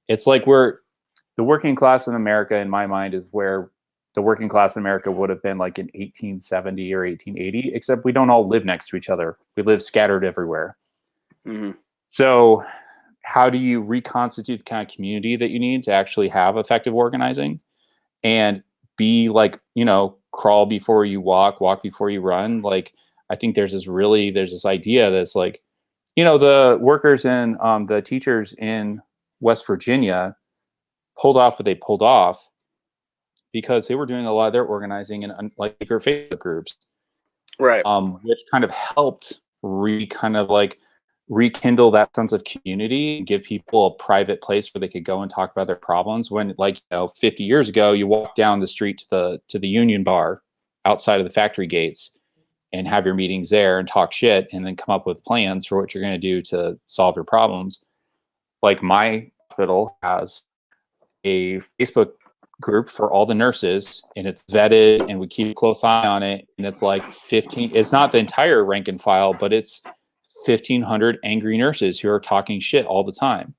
It's like the working class in America, in my mind, is where the working class in America would have been like in 1870 or 1880, except we don't all live next to each other. We live scattered everywhere. So how do you reconstitute the kind of community that you need to actually have effective organizing? And be like, crawl before you walk before you run. Like, I think there's this idea that's like, the workers and the teachers in West Virginia pulled off what they pulled off because they were doing a lot of their organizing in like their Facebook groups, right? Which kind of helped rekindle that sense of community and give people a private place where they could go and talk about their problems. When, like, 50 years ago, you walk down the street to the Union Bar outside of the factory gates and have your meetings there and talk shit and then come up with plans for what you're going to do to solve your problems. Like, my hospital has a Facebook group for all the nurses, and it's vetted, and we keep a close eye on it. And it's like 15, it's not the entire rank and file, but it's 1,500 angry nurses who are talking shit all the time.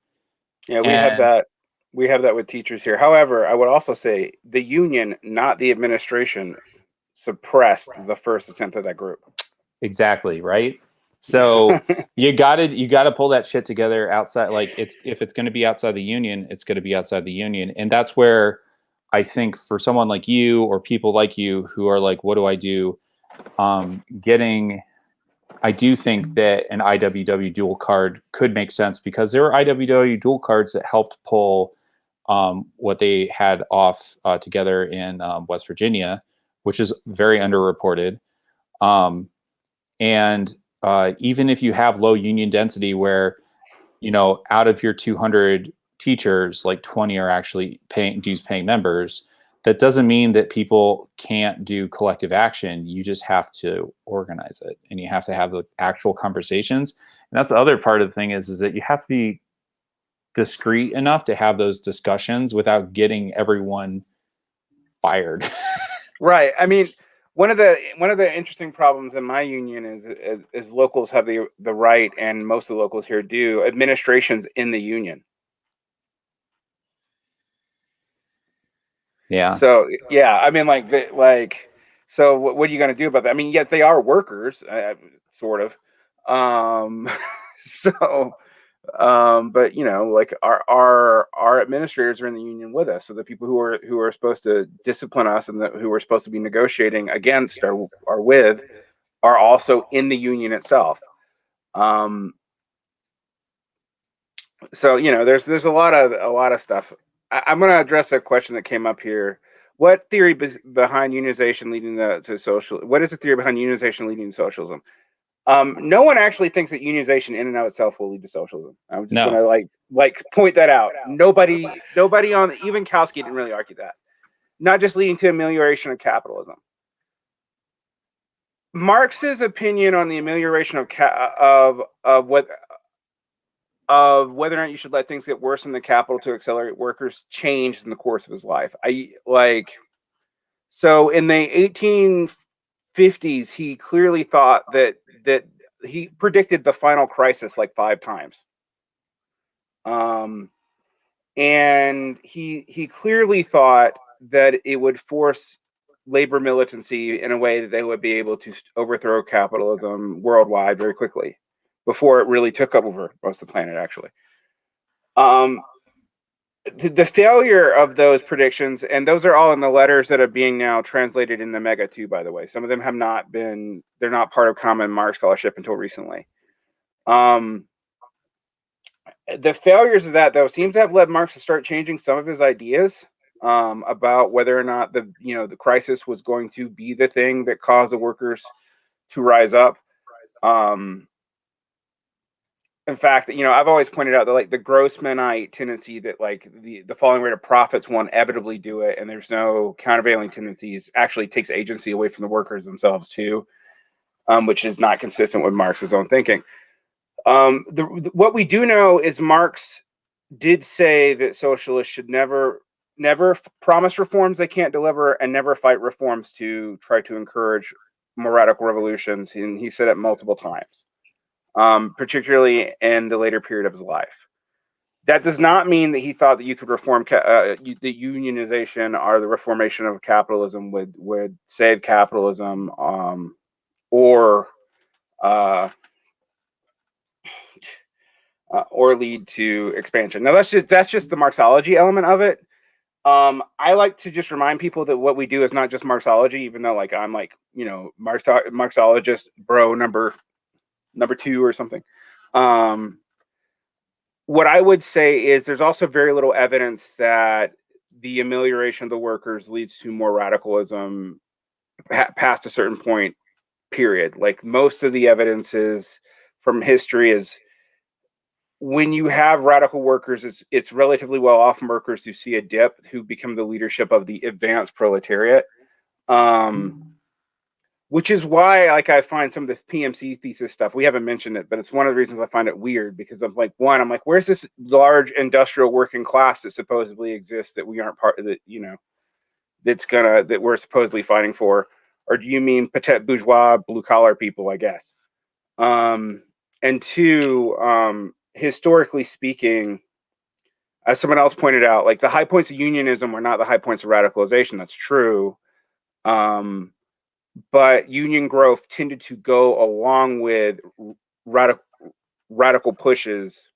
Yeah, we have that. We have that with teachers here. However, I would also say the union, not the administration, suppressed the first attempt at that group. Exactly, right? So you gotta pull that shit together outside. Like, if it's going to be outside the union, it's going to be outside the union. And that's where I think for someone like you or people like you who are like, what do I do? I do think that an IWW dual card could make sense, because there were IWW dual cards that helped pull what they had off together in West Virginia, which is very underreported. And even if you have low union density where, out of your 200 teachers, like 20 are actually dues paying members, that doesn't mean that people can't do collective action. You just have to organize it, and you have to have the actual conversations. And that's the other part of the thing is that you have to be discreet enough to have those discussions without getting everyone fired. Right. I mean, one of the interesting problems in my union is locals have the right, and most of the locals here do, administrations in the union. Yeah. So yeah, I mean, so what are you going to do about that? I mean, yet they are workers, sort of. So, but like our administrators are in the union with us, so the people who are supposed to discipline us and who we're supposed to be negotiating against or with are also in the union itself. So there's a lot of stuff. I'm going to address a question that came up here. What theory behind unionization leading to social? What is the theory behind unionization leading to socialism? No one actually thinks that unionization in and of itself will lead to socialism. I'm just going to like point that out. Nobody on even Kautsky didn't really argue that. Not just leading to amelioration of capitalism. Marx's opinion on the amelioration of whether or not you should let things get worse in the capital to accelerate workers changed in the course of his life. So in the 1850s, he clearly thought that he predicted the final crisis like 5 times. And he clearly thought that it would force labor militancy in a way that they would be able to overthrow capitalism worldwide very quickly, before it really took over most of the planet, actually. The failure of those predictions, and those are all in the letters that are being now translated in the Mega 2, by the way. Some of them have not been, they're not part of common Marx scholarship until recently. The failures of that, though, seems to have led Marx to start changing some of his ideas about whether or not the crisis was going to be the thing that caused the workers to rise up. In fact, I've always pointed out that like the Grossmanite tendency that like the falling rate of profits will inevitably do it, and there's no countervailing tendencies, actually takes agency away from the workers themselves too, which is not consistent with Marx's own thinking. What we do know is Marx did say that socialists should never promise reforms they can't deliver, and never fight reforms to try to encourage more radical revolutions. And he said it multiple times. Particularly in the later period of his life. That does not mean that he thought that you could reform the unionization or the reformation of capitalism would save capitalism or lead to expansion. Now that's just the Marxology element of it. I like to just remind people that what we do is not just Marxology, even though like I'm like, Marxologist bro number 2 or something. What I would say is there's also very little evidence that the amelioration of the workers leads to more radicalism past a certain point, period. Like most of the evidence is from history is when you have radical workers, it's relatively well-off workers who see a dip, who become the leadership of the advanced proletariat. Which is why, like, I find some of the PMC thesis stuff, we haven't mentioned it, but it's one of the reasons I find it weird, because I'm like, where's this large industrial working class that supposedly exists that we aren't part of it, that we're supposedly fighting for? Or do you mean petit bourgeois, blue collar people, I guess? And two, historically speaking, as someone else pointed out, like the high points of unionism were not the high points of radicalization. That's true. But union growth tended to go along with radical pushes,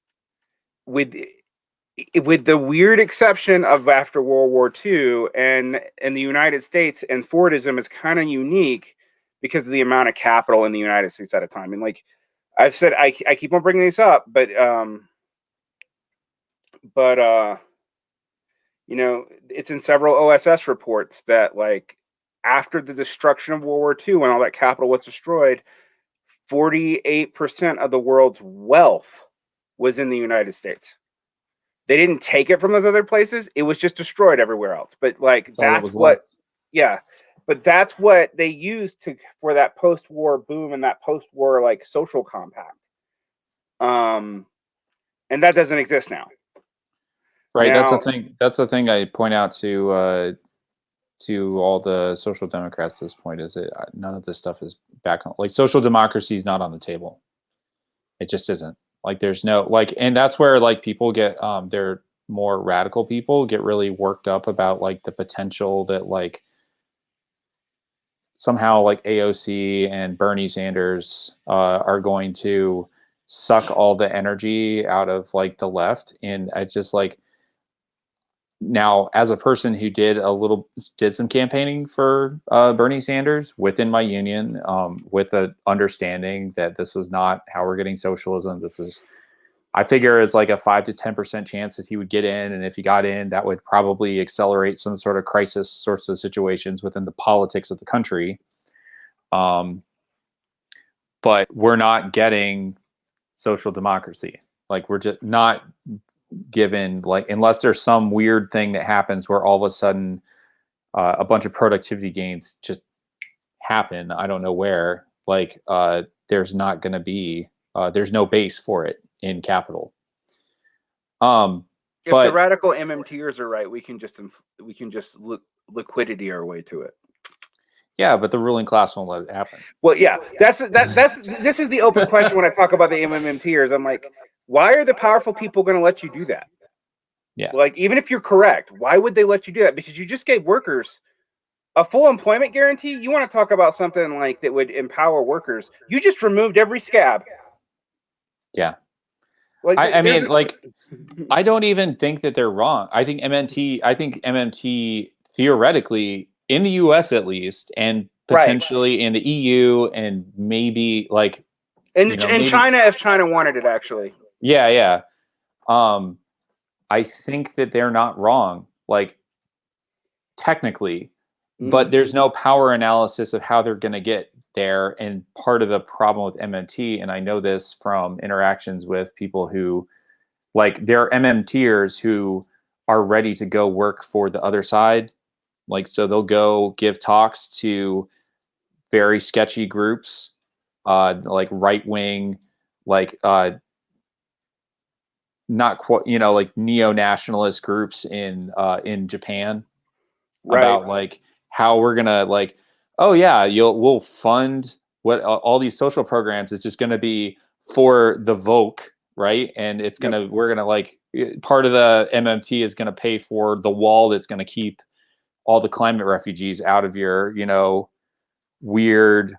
with the weird exception of after World War II, and in the United States, and Fordism is kind of unique because of the amount of capital in the United States at a time. And like I've said, I keep on bringing this up, but it's in several OSS reports that like after the destruction of World War II, when all that capital was destroyed, 48% of the world's wealth was in the United States. They didn't take it from those other places. It was just destroyed everywhere else. But like that's what they used for that post-war boom and that post-war like social compact. And that doesn't exist now. Right. Now, that's the thing I point out to all the social democrats at this point, is that none of this stuff is back on. Like social democracy is not on the table. It just isn't. Like there's no like, and that's where like people get they're more radical people get really worked up about like the potential that like somehow like AOC and Bernie Sanders are going to suck all the energy out of like the left. And it's just like, now, as a person who did some campaigning for Bernie Sanders within my union, with the understanding that this was not how we're getting socialism. I figure it's like a 5 to 10% chance that he would get in, and if he got in, that would probably accelerate some sort of crisis sorts of situations within the politics of the country. But we're not getting social democracy. Like we're just not given, like, unless there's some weird thing that happens where all of a sudden a bunch of productivity gains just happen. I don't know where, like there's not going to be, there's no base for it in capital. If the radical MMTers are right, we can just liquidity our way to it. Yeah, but the ruling class won't let it happen. Well, yeah, this is the open question when I talk about the MMTers. I'm like, why are the powerful people going to let you do that? Yeah. Like, even if you're correct, why would they let you do that? Because you just gave workers a full employment guarantee. You want to talk about something like that would empower workers? You just removed every scab. Yeah. Like, I mean, like, I don't even think that they're wrong. I think MMT theoretically, in the US at least, and potentially in the EU, and maybe like in China, if China wanted it, actually. Yeah. I think that they're not wrong, like technically, but there's no power analysis of how they're going to get there. And part of the problem with MMT, and I know this from interactions with people who, like, they're MMTers who are ready to go work for the other side. Like, so they'll go give talks to very sketchy groups, like right-wing, like not quite, like neo-nationalist groups in Japan, about like how we're gonna, like, oh yeah, we'll fund what all these social programs. It's just gonna be for the Voke, right? And it's gonna we're gonna, like, part of the MMT is gonna pay for the wall that's gonna keep all the climate refugees out of your, weird.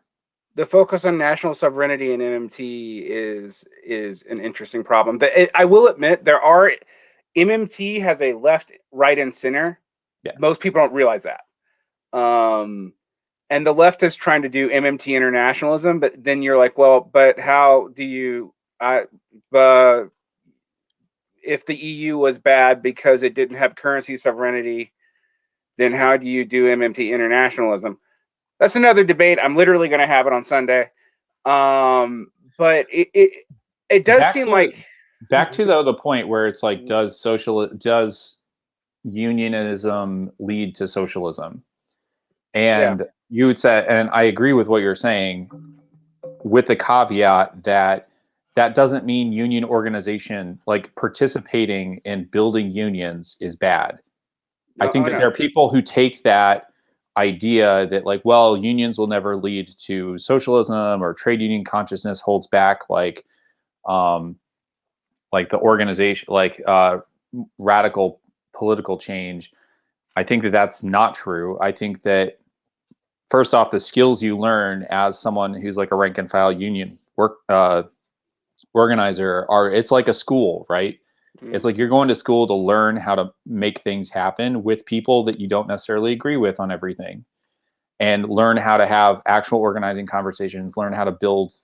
The focus on national sovereignty in MMT is an interesting problem. But I will admit, MMT has a left, right, and center Yeah. Most people don't realize that. And the left is trying to do MMT internationalism, but then you're like, well, but how do you, if the EU was bad because it didn't have currency sovereignty, then how do you do MMT internationalism? That's another debate. I'm literally going to have it on Sunday. But it does seem like back to the point where it's like, does unionism lead to socialism? And you would say, and I agree with what you're saying, with the caveat that that doesn't mean union organization, like participating in building unions, is bad. I think that there are people who take that idea that, like, well, unions will never lead to socialism, or trade union consciousness holds back like the organization, radical political change. I think that that's not true. I think that, first off, the skills you learn as someone who's like a rank and file union organizer it's like a school, right? It's like you're going to school to learn how to make things happen with people that you don't necessarily agree with on everything, and learn how to have actual organizing conversations, learn how to build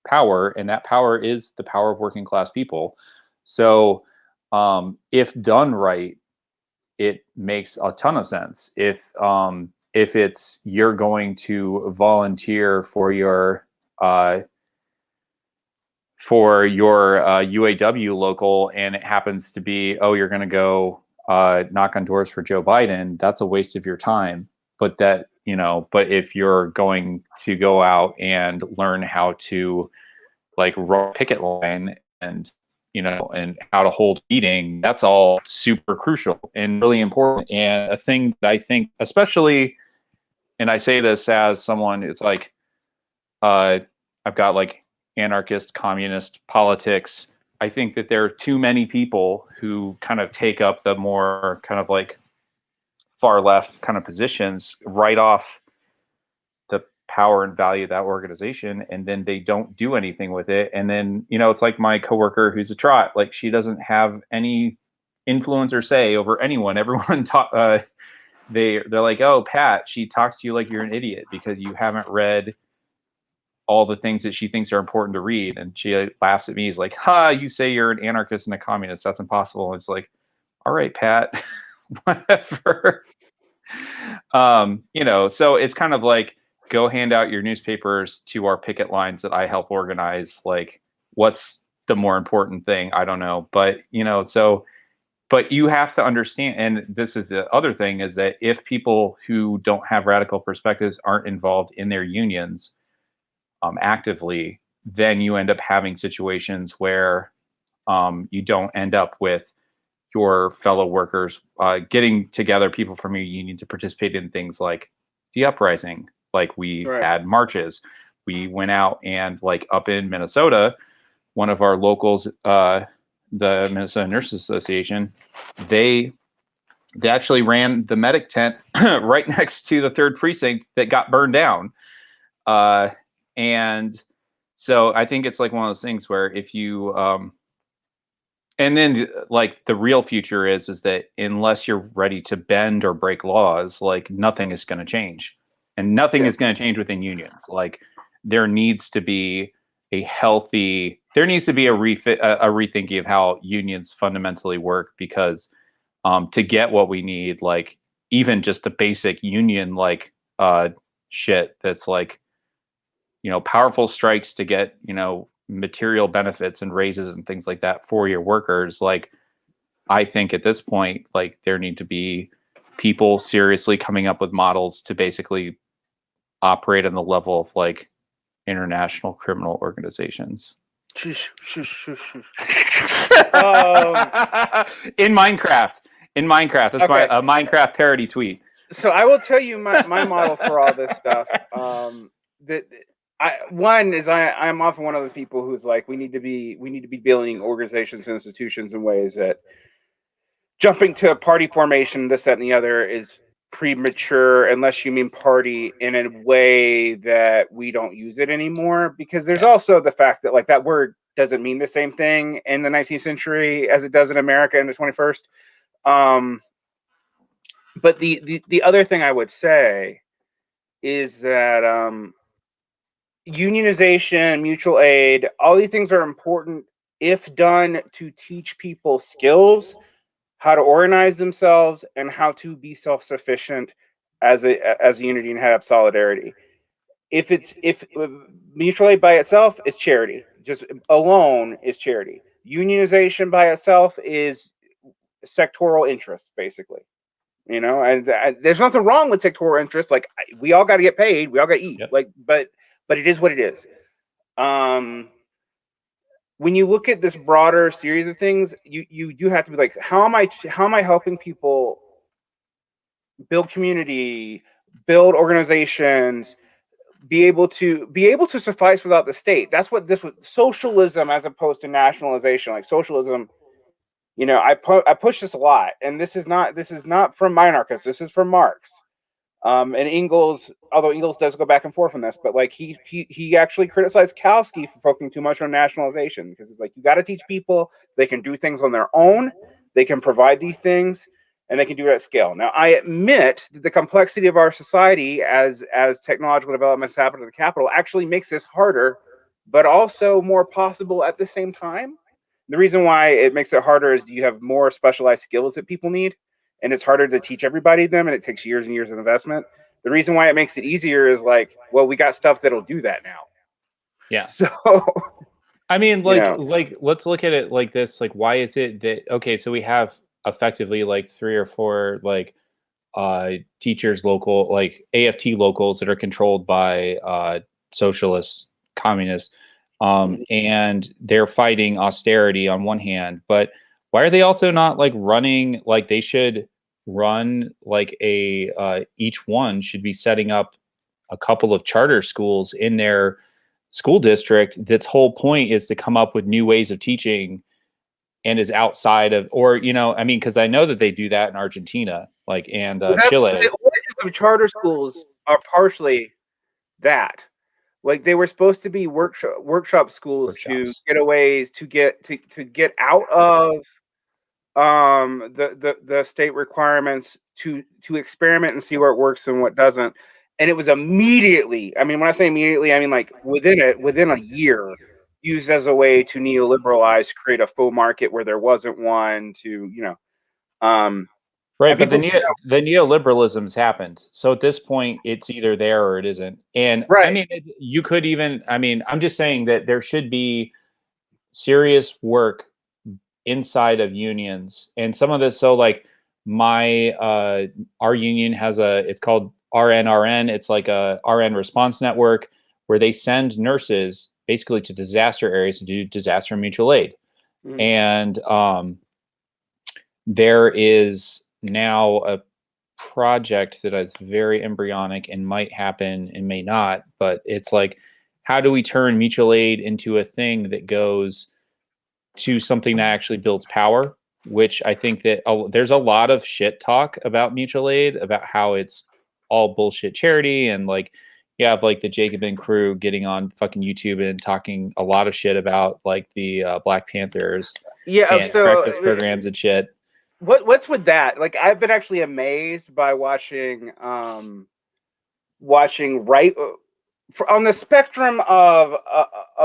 power, and that power is the power of working class people. So if done right, it makes a ton of sense. If it's, you're going to volunteer for your UAW local, and it happens to be, oh, you're going to go knock on doors for Joe Biden, that's a waste of your time. But that, but if you're going to go out and learn how to like run a picket line, and and how to hold a meeting, that's all super crucial and really important. And a thing that I think, especially, and I say this as someone, it's like, I've got like anarchist, communist politics. I think that there are too many people who kind of take up the more kind of like far left kind of positions right off the power and value of that organization, and then they don't do anything with it. And then, it's like my coworker who's a trot, like, she doesn't have any influence or say over anyone. Everyone they're like, oh, Pat, she talks to you like you're an idiot because you haven't read all the things that she thinks are important to read. And she laughs at me. He's like, you say you're an anarchist and a communist. That's impossible. And it's like, all right, Pat, whatever. So it's kind of like, go hand out your newspapers to our picket lines that I help organize. Like, what's the more important thing? I don't know. But, but you have to understand, and this is the other thing, is that if people who don't have radical perspectives aren't involved in their unions actively, then you end up having situations where you don't end up with your fellow workers getting together, people from your union, to participate in things like the uprising. Like, we had marches. We went out and, like, up in Minnesota, one of our locals, the Minnesota Nurses Association, they actually ran the medic tent right next to the 3rd precinct that got burned down. And so I think it's like one of those things where if you and then, like, the real future is that unless you're ready to bend or break laws, like, nothing is going to change, and nothing is going to change within unions. Like, there needs to be a rethinking of how unions fundamentally work, because to get what we need, like, even just the basic union, like, shit that's like, powerful strikes to get, material benefits and raises and things like that for your workers. Like, I think at this point, like, there need to be people seriously coming up with models to basically operate on the level of, like, international criminal organizations. In Minecraft. That's my Minecraft parody tweet. So I will tell you my model for all this stuff. I'm often one of those people who's like, we need to be building organizations and institutions in ways that jumping to party formation, this, that, and the other, is premature, unless you mean party in a way that we don't use it anymore. Because there's also the fact that, like, that word doesn't mean the same thing in the 19th century as it does in America in the 21st. But the other thing I would say is that unionization, mutual aid, all these things are important if done to teach people skills, how to organize themselves, and how to be self-sufficient as a unity and have solidarity. If mutual aid by itself is charity, just alone is charity. Unionization by itself is sectoral interest, basically. And there's nothing wrong with sectoral interest. Like, we all got to get paid, we all got to eat. Yep. Like, but it is what it is. When you look at this broader series of things, you do have to be like, how am I helping people build community, build organizations, be able to suffice without the state. That's what this was, socialism as opposed to nationalization. Like socialism, I push this a lot, and this is not from Minarchus. This is from Marx. And Engels, although Engels does go back and forth on this, but like he actually criticized Kautsky for focusing too much on nationalization, because it's like, you got to teach people they can do things on their own, they can provide these things, and they can do it at scale. Now, I admit that the complexity of our society as technological developments happen to the capital actually makes this harder, but also more possible at the same time. The reason why it makes it harder is you have more specialized skills that people need, and it's harder to teach everybody them, and it takes years and years of investment. The reason why it makes it easier is like, well, we got stuff that'll do that now. Yeah. So I mean, like let's look at it like this. Like, why is it that, okay, so we have effectively like 3 or 4 like teachers local, like AFT locals that are controlled by socialists, communists, and they're fighting austerity on one hand, but why are they also not like running, like they should run like each one should be setting up a couple of charter schools in their school district that's whole point is to come up with new ways of teaching, and is outside of, or I mean, because I know that they do that in Argentina, like, and Chile. The origins of charter schools are partially that. Like, they were supposed to be workshop schools to get away to get out of the state requirements, to experiment and see where it works and what doesn't. And it was immediately, I mean, when I say immediately, I mean like within a year, used as a way to neoliberalize, create a full market where there wasn't one, right, but the neoliberalism's happened. So at this point, it's either there or it isn't. And right. I mean, you could even, I mean, I'm just saying that there should be serious work inside of unions. And some of this, so like our union has it's called RNRN. It's like a RN response network where they send nurses basically to disaster areas to do disaster mutual aid. And there is now a project that is very embryonic and might happen and may not, but it's like, how do we turn mutual aid into a thing that goes to something that actually builds power? Which I think that there's a lot of shit talk about mutual aid, about how it's all bullshit charity, and like you have like the Jacobin crew getting on fucking YouTube and talking a lot of shit about like the Black Panthers, breakfast programs and shit. What's with that? Like, I've been actually amazed by watching right on the spectrum of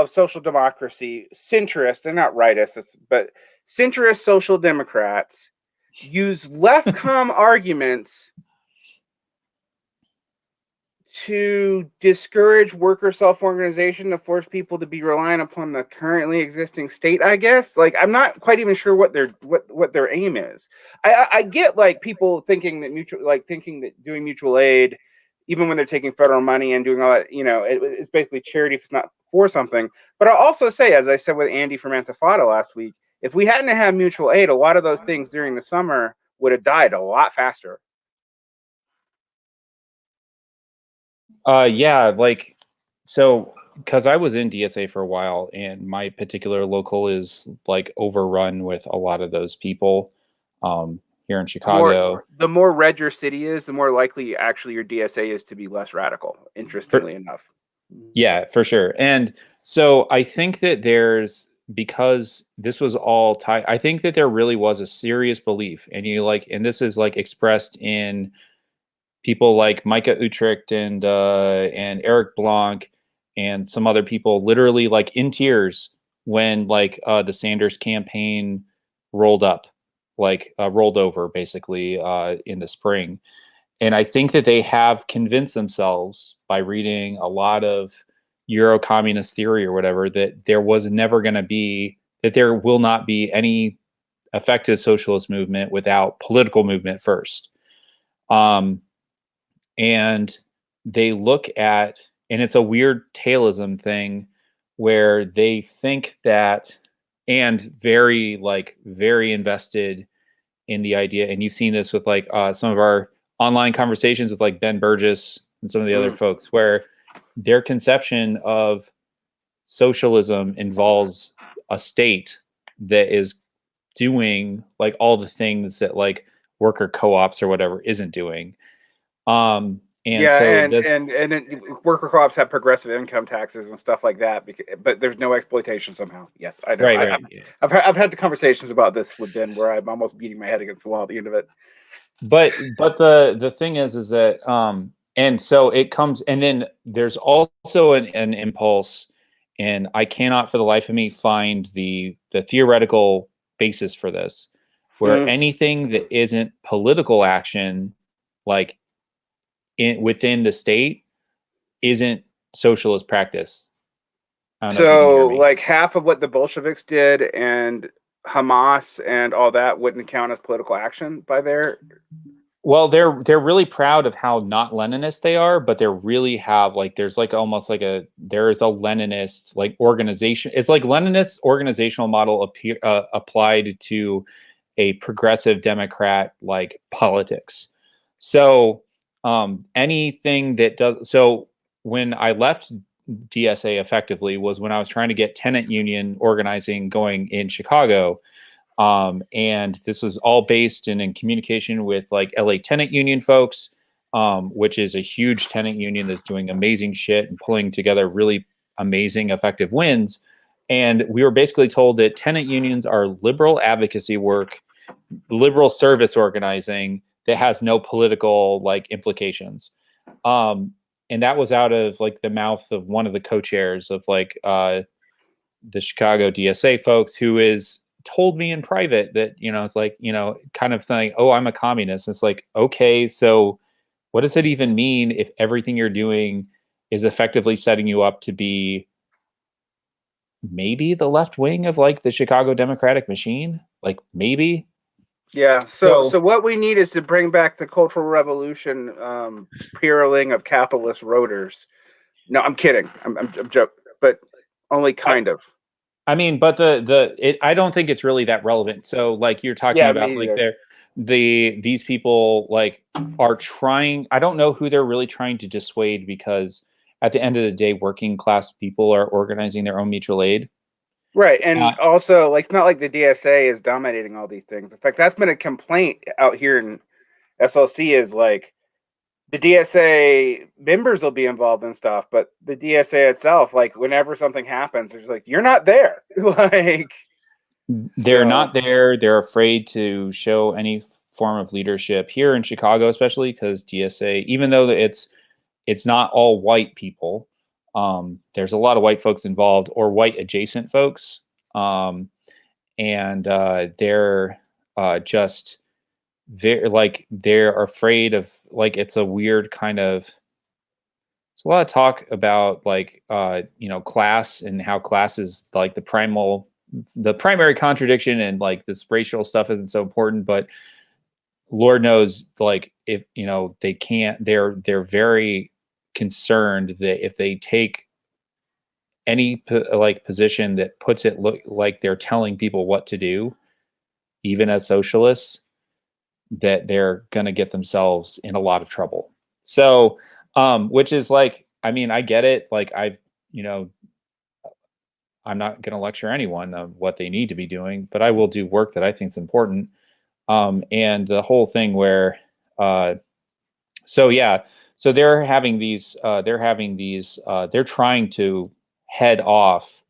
social democracy, centrist, and not rightists, but centrist social democrats use left-com arguments to discourage worker self-organization, to force people to be reliant upon the currently existing state, I guess. Like, I'm not quite even sure what their aim is. I get like people thinking that doing mutual aid, even when they're taking federal money and doing all that, it's basically charity if it's not for something. But I'll also say, as I said with Andy from Antifada last week, if we hadn't had mutual aid, a lot of those things during the summer would have died a lot faster. Yeah, like, so because I was in DSA for a while, and my particular local is like overrun with a lot of those people here in Chicago. The more red your city is, the more likely actually your DSA is to be less radical, interestingly enough. Yeah, for sure. And so I think that there's because this was all tied, I think that there really was a serious belief, and this is like expressed in people like Micah Utrecht and Eric Blanc and some other people, literally like in tears when the Sanders campaign rolled over basically in the spring. And I think that they have convinced themselves by reading a lot of Euro communist theory or whatever that there will not be any effective socialist movement without political movement first. And they look at, and it's a weird tailism thing where they think that, and very invested in the idea. And you've seen this with some of our online conversations with like Ben Burgess and some of the other folks, where their conception of socialism involves a state that is doing like all the things that like worker co-ops or whatever isn't doing. And worker co-ops have progressive income taxes and stuff like that, but there's no exploitation somehow. Yes, I know. Right. I've had the conversations about this with Ben where I'm almost beating my head against the wall at the end of it. But the thing is that and so it comes, and then there's also an impulse, and I cannot for the life of me find the theoretical basis for this, where anything that isn't political action, like within the state, isn't socialist practice. So like half of what the Bolsheviks did and Hamas and all that wouldn't count as political action by their... Well, they're really proud of how not Leninist they are, but they really have there's almost there's a Leninist organization. It's like Leninist organizational model applied to a progressive Democrat politics. So anything that does, so when I left DSA effectively was when I was trying to get tenant union organizing going in Chicago. And this was all based in communication with LA tenant union folks, which is a huge tenant union that's doing amazing shit and pulling together really amazing, effective wins. And we were basically told that tenant unions are liberal advocacy work, liberal service organizing that has no political implications. And that was out of the mouth of one of the co-chairs of the Chicago DSA folks, who is told me in private that, it's kind of saying, oh, I'm a communist. It's okay, so what does it even mean if everything you're doing is effectively setting you up to be maybe the left wing of the Chicago Democratic machine? Maybe. Yeah. So what we need is to bring back the Cultural Revolution peeraling of capitalist rotors. No, I'm kidding. I'm joking, but only kind of. I mean, but I don't think it's really that relevant. So you're talking about these people are trying, I don't know who they're really trying to dissuade, because at the end of the day, working class people are organizing their own mutual aid. Right. And also it's not like the DSA is dominating all these things. In fact, that's been a complaint out here in SLC is the DSA members will be involved in stuff, but the DSA itself, whenever something happens, it's you're not there. They're not there. They're afraid to show any form of leadership here in Chicago, especially because DSA, even though it's not all white people, there's a lot of white folks involved or white adjacent folks. And they're just they're afraid of it's a weird kind of, there's a lot of talk about class and how class is the primary contradiction, and this racial stuff isn't so important, but Lord knows if they can't, they're very concerned that if they take any position that puts it look like they're telling people what to do, even as socialists, that they're going to get themselves in a lot of trouble. So, which is I mean, I get it. I'm not going to lecture anyone of what they need to be doing, but I will do work that I think is important. And the whole thing where, so they're having these, they're trying to head off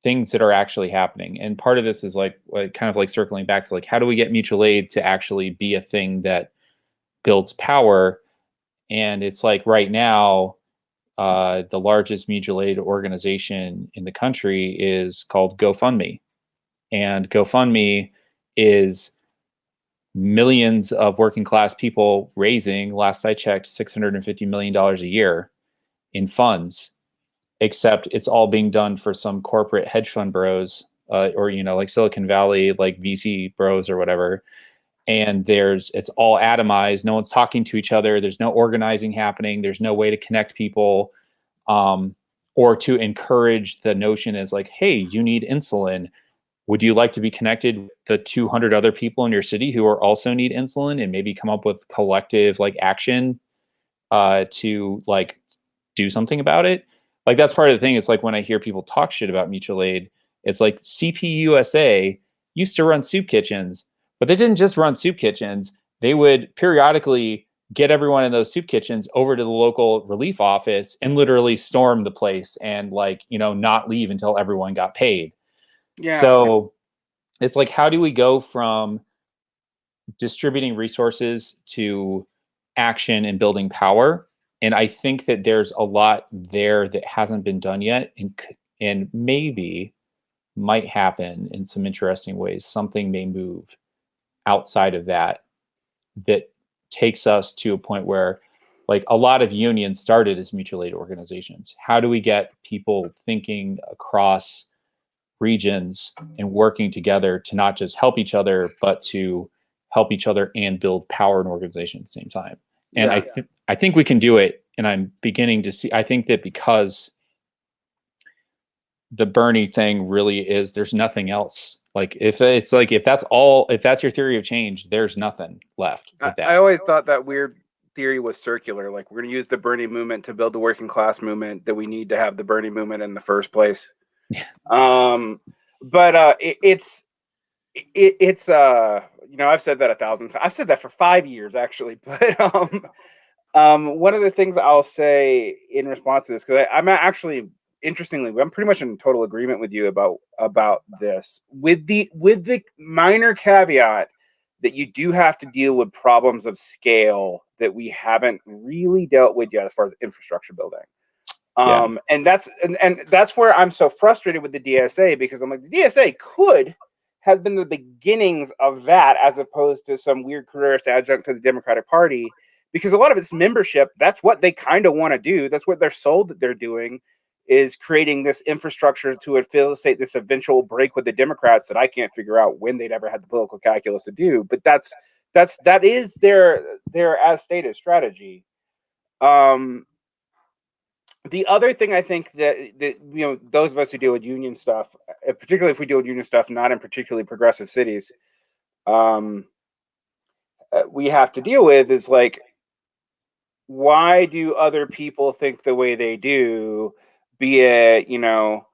things that are actually happening. And part of this is like kind of like circling back to like, how do we get mutual aid to actually be a thing that builds power? And it's like right now, the largest mutual aid organization in the country is called GoFundMe. And GoFundMe is millions of working class people raising, last I checked, $650 million a year in funds, except it's all being done for some corporate hedge fund bros, or, you know, like Silicon Valley, like VC bros or whatever. And it's all atomized. No one's talking to each other. There's no organizing happening. There's no way to connect people, or to encourage the notion as like, hey, you need insulin. Would you like to be connected with the 200 other people in your city who are also need insulin, and maybe come up with collective like action to like do something about it? Like, that's part of the thing. It's like when I hear people talk shit about mutual aid, it's like CPUSA used to run soup kitchens, but they didn't just run soup kitchens. They would periodically get everyone in those soup kitchens over to the local relief office and literally storm the place and, like, you know, not leave until everyone got paid. Yeah. So it's like, how do we go from distributing resources to action and building power? And I think that there's a lot there that hasn't been done yet, and maybe might happen in some interesting ways. Something may move outside of that takes us to a point where, like, a lot of unions started as mutual aid organizations. How do we get people thinking across regions and working together to not just help each other, but to help each other and build power and organization at the same time? And I think we can do it. And I'm beginning to see, I think that because the Bernie thing really is, there's nothing else. Like, if that's your theory of change, there's nothing left with that. I always thought that weird theory was circular. Like, we're going to use the Bernie movement to build the working class movement, that we need to have the Bernie movement in the first place. Yeah. But it's you know, I've said that 1,000 times. I've said that for 5 years, actually. But one of the things I'll say in response to this, because I'm actually, interestingly, I'm pretty much in total agreement with you about this, with the minor caveat that you do have to deal with problems of scale that we haven't really dealt with yet as far as infrastructure building. And that's where I'm so frustrated with the DSA, because I'm like, the DSA could have been the beginnings of that, as opposed to some weird careerist adjunct to the Democratic Party, because a lot of its membership, that's what they kind of want to do. That's what they're sold that they're doing, is creating this infrastructure to facilitate this eventual break with the Democrats that I can't figure out when they'd ever had the political calculus to do. But that is their as stated strategy. The other thing I think that you know, those of us who deal with union stuff, particularly if we deal with union stuff not in particularly progressive cities, we have to deal with is, like, why do other people think the way they do? Be it, you know,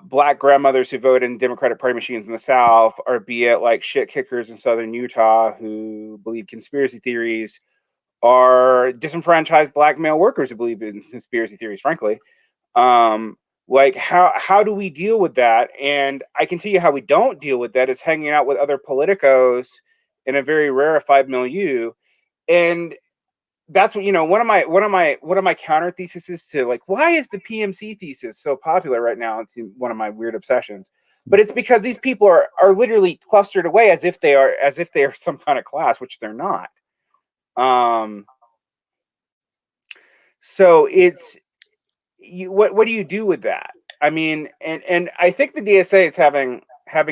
black grandmothers who vote in Democratic Party machines in the South, or be it like shit kickers in Southern Utah who believe conspiracy theories, or disenfranchised black male workers who believe in conspiracy theories, frankly. Like, how do we deal with that? And I can tell you how we don't deal with that is hanging out with other politicos in a very rarefied milieu. And that's what, you know, one of my counter theses to, like, why is the PMC thesis so popular right now? It's one of my weird obsessions. But it's because these people are literally clustered away as if they are some kind of class, which they're not. So it's what do you do with that? I mean, and I think the DSA is having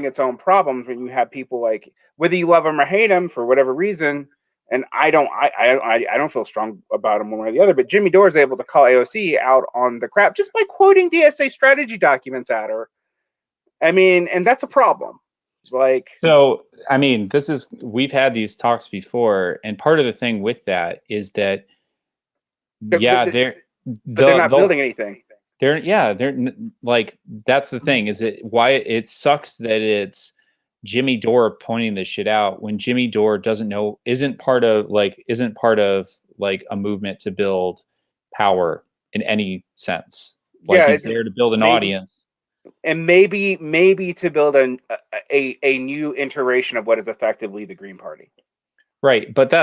its own problems when you have people, like, whether you love them or hate them for whatever reason. And I don't feel strong about them one way or the other, but Jimmy Dore is able to call AOC out on the crap just by quoting DSA strategy documents at her. I mean, and that's a problem. Like, so, I mean, we've had these talks before, and part of the thing with that is that, they're not building anything. They're like, that's the thing, is why it sucks that it's Jimmy Dore pointing this shit out when Jimmy Dore isn't part of like a movement to build power in any sense. Like, he's there to build an audience. And maybe to build a new iteration of what is effectively the Green Party. Right, but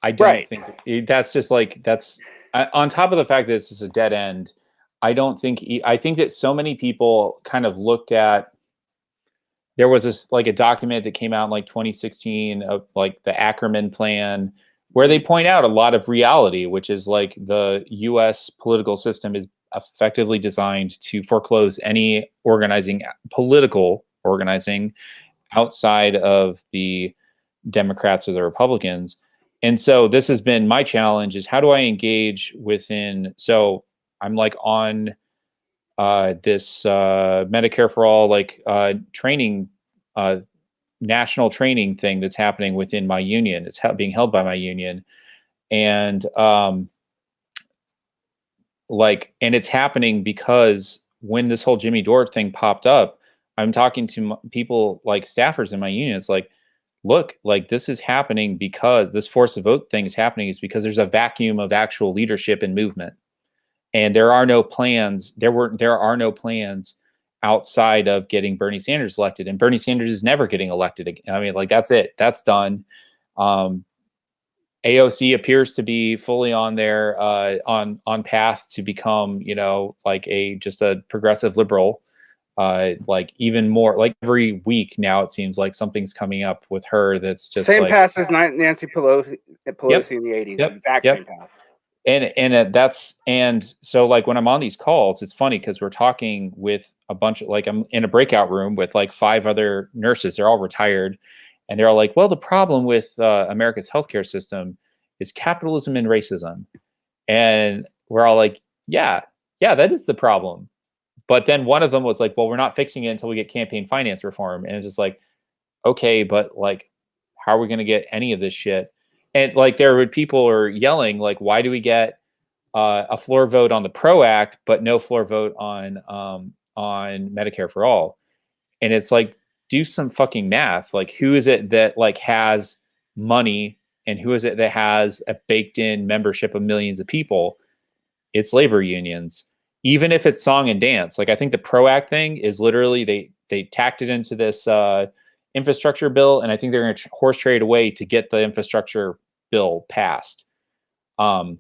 I don't think that's just like on top of the fact that it's just a dead end. I think that so many people kind of looked at. There was this like a document that came out in like 2016 of like the Ackerman plan, where they point out a lot of reality, which is like the U.S. political system is effectively designed to foreclose any political organizing outside of the Democrats or the Republicans. And so this has been my challenge, is how do I engage within, so I'm like on this Medicare for All, like training, national training thing that's happening within my union. It's being held by my union. And and it's happening because when this whole Jimmy Dore thing popped up, I'm talking to people like staffers in my union. It's like, look, like this is happening because this force to vote thing is happening is because there's a vacuum of actual leadership and movement. And there are no plans. There are no plans outside of getting Bernie Sanders elected. And Bernie Sanders is never getting elected again. I mean, like that's it. That's done. AOC appears to be fully on their on path to become, like just a progressive liberal. Like even more, like every week now, it seems like something's coming up with her that's just same like, path as Nancy Pelosi in the 80s. Yep. Exact same path. And so like when I'm on these calls, it's funny because we're talking with a bunch of, like, I'm in a breakout room with like 5 other nurses. They're all retired, and they're all like, well, the problem with America's healthcare system is capitalism and racism. And we're all like, yeah, that is the problem. But then one of them was like, well, we're not fixing it until we get campaign finance reform. And it's just like, okay, but like, how are we going to get any of this shit? And like, there were people are yelling, like, why do we get a floor vote on the PRO Act, but no floor vote on Medicare for All? And it's like, do some fucking math. Like, who is it that like has money, and who is it that has a baked in membership of millions of people? It's labor unions. Even if it's song and dance. Like, I think the PRO Act thing is literally they tacked it into this infrastructure bill, and I think they're going to horse trade away to get the infrastructure bill passed. But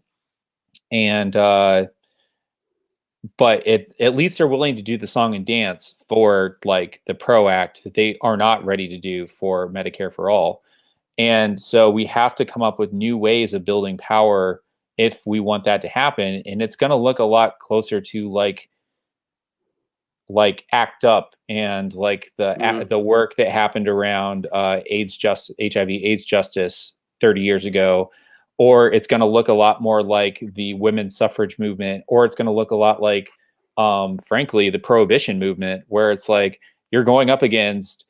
at least they're willing to do the song and dance for like the PRO Act that they are not ready to do for Medicare for All. And so we have to come up with new ways of building power if we want that to happen. And it's going to look a lot closer to like ACT UP and like the work that happened around HIV/AIDS justice 30 years ago, or it's going to look a lot more like the women's suffrage movement, or it's going to look a lot like, frankly, the prohibition movement, where it's like you're going up against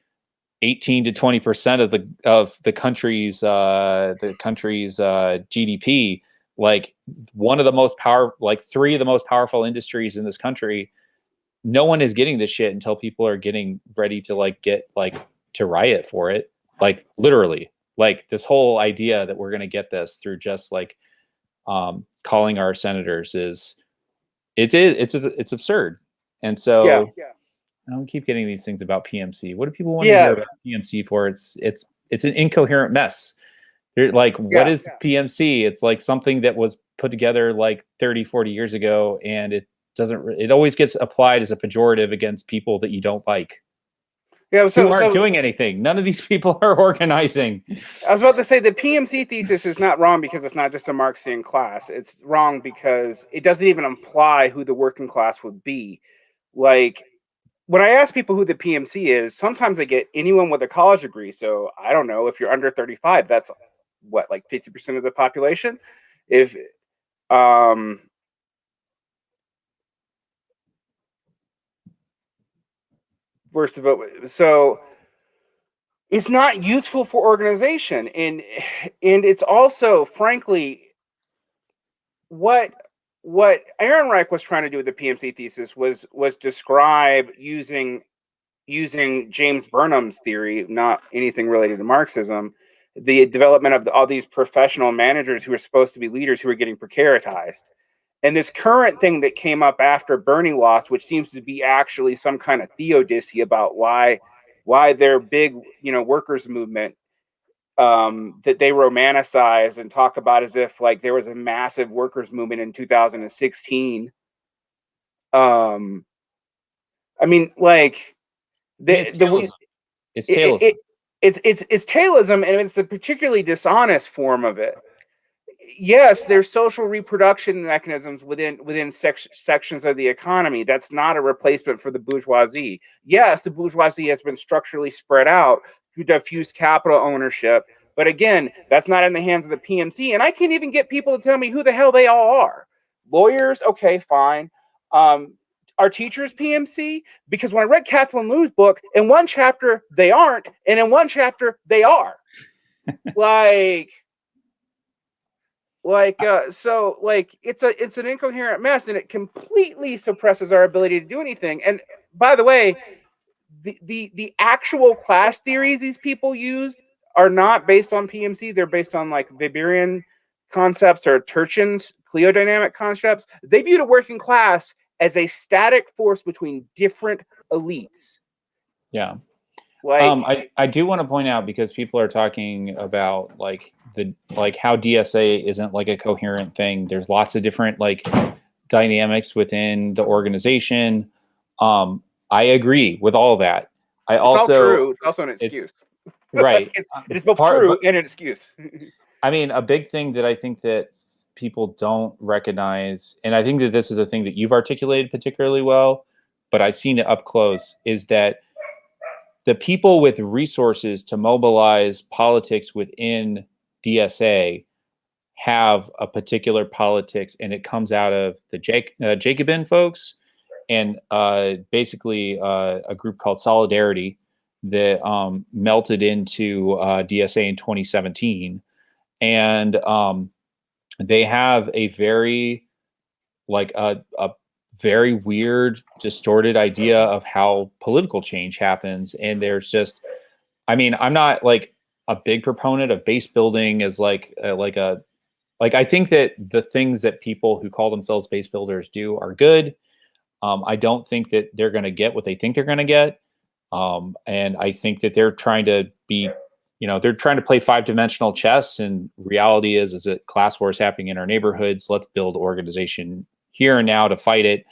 18 to 20% of the country's GDP. Like one of the most like 3 of the most powerful industries in this country. No one is getting this shit until people are getting ready to like get like to riot for it. Like literally, like this whole idea that we're going to get this through just like calling our senators it's absurd. And so I don't keep getting these things about PMC. What do people want to hear about PMC for? It's an incoherent mess. They're like, what is PMC? It's like something that was put together like 30, 40 years ago, and it always gets applied as a pejorative against people that you don't like. Yeah, who aren't doing anything. None of these people are organizing. I was about to say the PMC thesis is not wrong because it's not just a Marxian class. It's wrong because it doesn't even imply who the working class would be. Like, when I ask people who the PMC is, sometimes I get anyone with a college degree. So I don't know, if you're under 35, that's what, like 50% of the population? If worst of it, so it's not useful for organization, and it's also, frankly, what Ehrenreich was trying to do with the PMC thesis was describe using James Burnham's theory, not anything related to Marxism, the development of all these professional managers who are supposed to be leaders who are getting precaritized. And this current thing that came up after Bernie lost, which seems to be actually some kind of theodicy about why their big, workers movement, that they romanticize and talk about as if like there was a massive workers movement in 2016. I mean, like It's tailism. It's tailism. It's tailism, and it's a particularly dishonest form of it. Yes, there's social reproduction mechanisms within sections of the economy. That's not a replacement for the bourgeoisie. Yes, the bourgeoisie has been structurally spread out to diffuse capital ownership, but again, that's not in the hands of the PMC. And I can't even get people to tell me who the hell they all are. Lawyers, okay, fine. Are teachers PMC? Because when I read Kathleen Liu's book, in one chapter they aren't, and in one chapter they are. So it's an incoherent mess, and it completely suppresses our ability to do anything. And by the way, the actual class theories these people use are not based on PMC. They're based on like Weberian concepts or Turchin's cliodynamic concepts. They viewed a working class as a static force between different elites. Yeah. I do want to point out, because people are talking about how DSA isn't like a coherent thing. There's lots of different like dynamics within the organization. I agree with all of that. It's all true. It's also an excuse. Right. It's both true and an excuse. I mean, a big thing that I think that people don't recognize, and I think that this is a thing that you've articulated particularly well, but I've seen it up close, is that the people with resources to mobilize politics within DSA have a particular politics, and it comes out of the Jacobin folks, and basically a group called Solidarity that melted into DSA in 2017. And they have a very very weird, distorted idea of how political change happens. And there's just, I mean, I'm not like a big proponent of base building as I think that the things that people who call themselves base builders do are good. I don't think that they're going to get what they think they're going to get. And I think that they're trying to be, they're trying to play 5-dimensional chess, and reality is that class wars happening in our neighborhoods. Let's build organization here and now to fight it,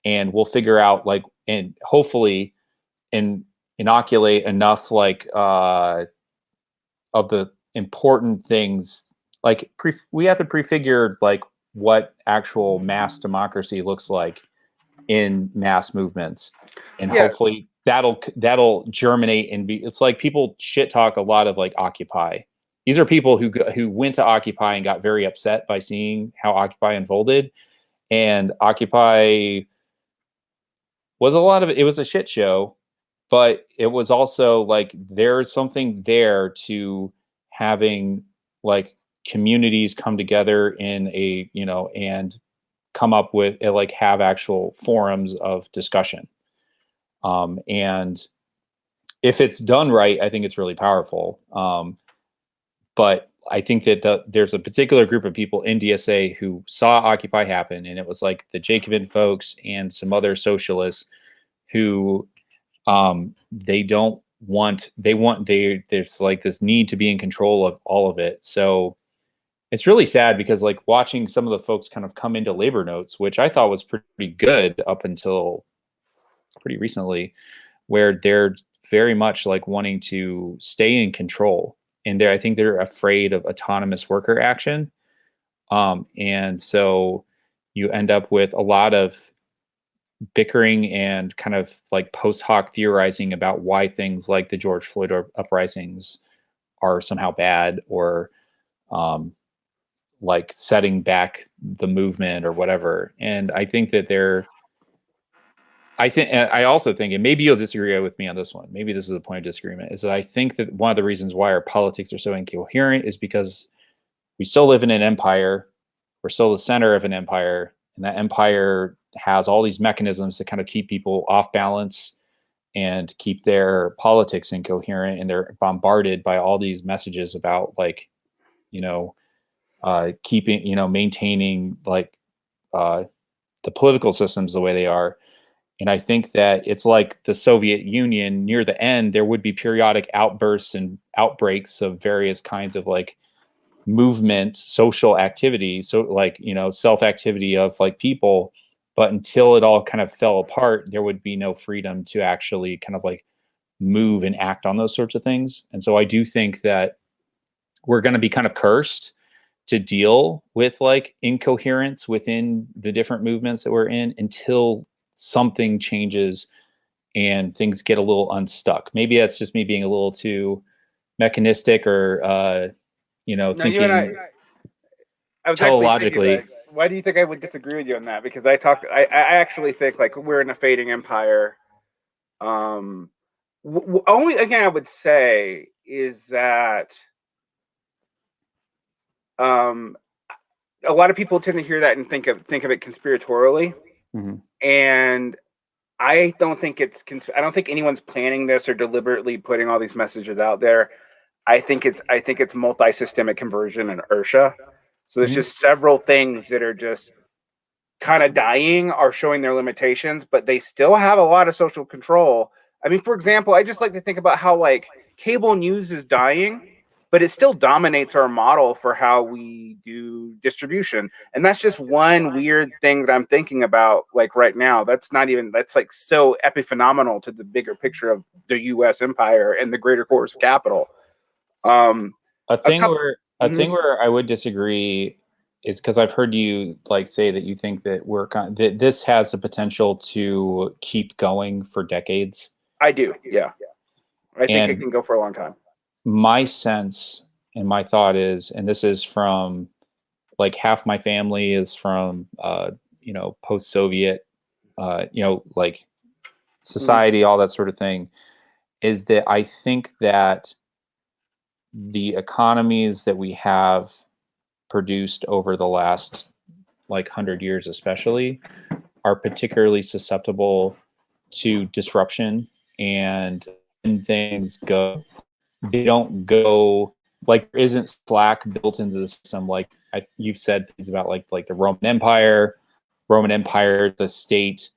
and we'll figure out and hopefully inoculate enough of the important things. We have to prefigure what actual mass democracy looks like in mass movements, and hopefully that'll germinate and be. It's like people shit talk a lot of Occupy. These are people who went to Occupy and got very upset by seeing how Occupy unfolded. And Occupy was it was a shit show, but it was also there's something there to having communities come together in a, and come up with have actual forums of discussion. And if it's done right, I think it's really powerful. But I think that there's a particular group of people in DSA who saw Occupy happen, and it was the Jacobin folks and some other socialists who there's this need to be in control of all of it. So it's really sad, because watching some of the folks kind of come into labor notes, which I thought was pretty good up until pretty recently, where they're very much wanting to stay in control. And I think they're afraid of autonomous worker action. And so you end up with a lot of bickering and kind of post hoc theorizing about why things like the George Floyd uprisings are somehow bad, or setting back the movement or whatever. And I think that I also think, and maybe you'll disagree with me on this one, maybe this is a point of disagreement, is that I think that one of the reasons why our politics are so incoherent is because we still live in an empire. We're still the center of an empire, and that empire has all these mechanisms to kind of keep people off balance and keep their politics incoherent. And they're bombarded by all these messages about keeping, maintaining the political systems the way they are. And I think that it's like the Soviet Union near the end, there would be periodic outbursts and outbreaks of various kinds of like movement, social activity. So like, you know, self-activity of like people, but until it all kind of fell apart, there would be no freedom to actually kind of like move and act on those sorts of things. And so I do think that we're going to be kind of cursed to deal with like incoherence within the different movements that we're in until something changes and things get a little unstuck. Maybe that's just me being a little too mechanistic or you know, No, you and I was actually thinking, teleologically. like, why do you think I would disagree with you on that? Because I actually think like we're in a fading empire. Only again I would say is that a lot of people tend to hear that and think of it conspiratorially, and I don't think I don't think anyone's planning this or deliberately putting all these messages out there. I think it's multi-systemic conversion and inertia. So there's just several things that are just kind of dying or showing their limitations, but they still have a lot of social control. I mean, for example, I just like to think about how like cable news is dying, but it still dominates our model for how we do distribution. And that's just one weird thing that I'm thinking about like right now. That's like so epiphenomenal to the bigger picture of the US empire and the greater course of capital. A thing where I would disagree is because I've heard you like say that you think that that this has the potential to keep going for decades. I do, yeah. I think it can go for a long time. My sense and my thought is, and this is from like half my family is from you know, post-Soviet you know, like society, all that sort of thing, is that I think that the economies that we have produced over the last like 100 years especially are particularly susceptible to disruption, and when things go, they don't go like there isn't slack built into the system. Like you've said things about like the Roman Empire, the state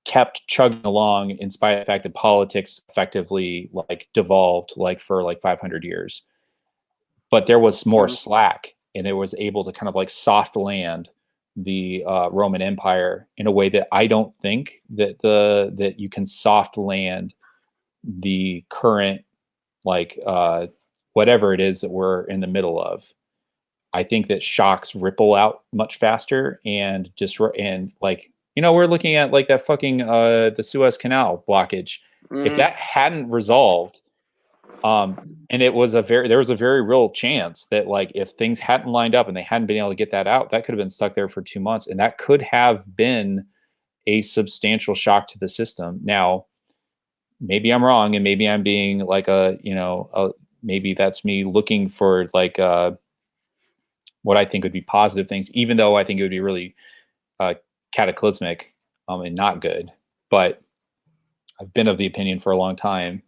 kept chugging along in spite of the fact that politics effectively like devolved like for like 500 years. But there was more slack, and it was able to kind of like soft land the Roman Empire in a way that I don't think that that you can soft land the current like whatever it is that we're in the middle of. I think that shocks ripple out much faster and just and like, you know, we're looking at like that fucking the Suez Canal blockage. If that hadn't resolved, and there was a very real chance that like if things hadn't lined up and they hadn't been able to get that out, that could have been stuck there for 2 months, and that could have been a substantial shock to the system. Now, maybe I'm wrong, and maybe I'm being like maybe that's me looking for like what I think would be positive things, even though I think it would be really cataclysmic and not good. But I've been of the opinion for a long time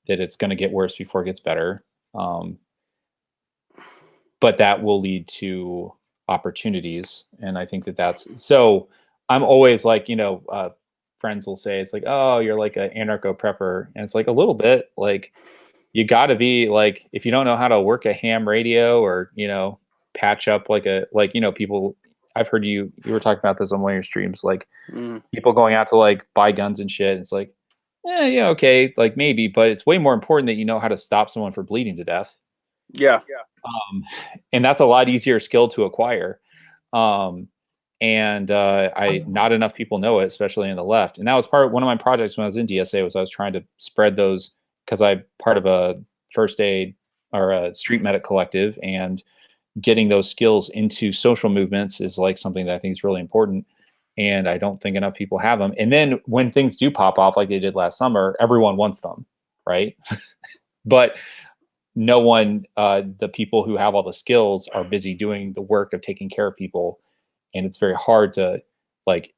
that it's going to get worse before it gets better. But that will lead to opportunities. And I think that that's, so I'm always like, you know, friends will say, it's like, oh, you're like an anarcho prepper. And it's like a little bit like, you gotta be like, if you don't know how to work a ham radio or, you know, patch up like you know, people, I've heard you were talking about this on one of your streams, like people going out to like buy guns and shit. It's like, yeah, okay, like maybe, but it's way more important that you know how to stop someone from bleeding to death. Yeah. And that's a lot easier skill to acquire. And not enough people know it, especially in the left. And that was one of my projects when I was in DSA, was I was trying to spread those, because I'm part of a first aid or a street medic collective, and getting those skills into social movements is like something that I think is really important. And I don't think enough people have them. And then when things do pop off like they did last summer, everyone wants them, right? But no one, the people who have all the skills are busy doing the work of taking care of people. And it's very hard to, like,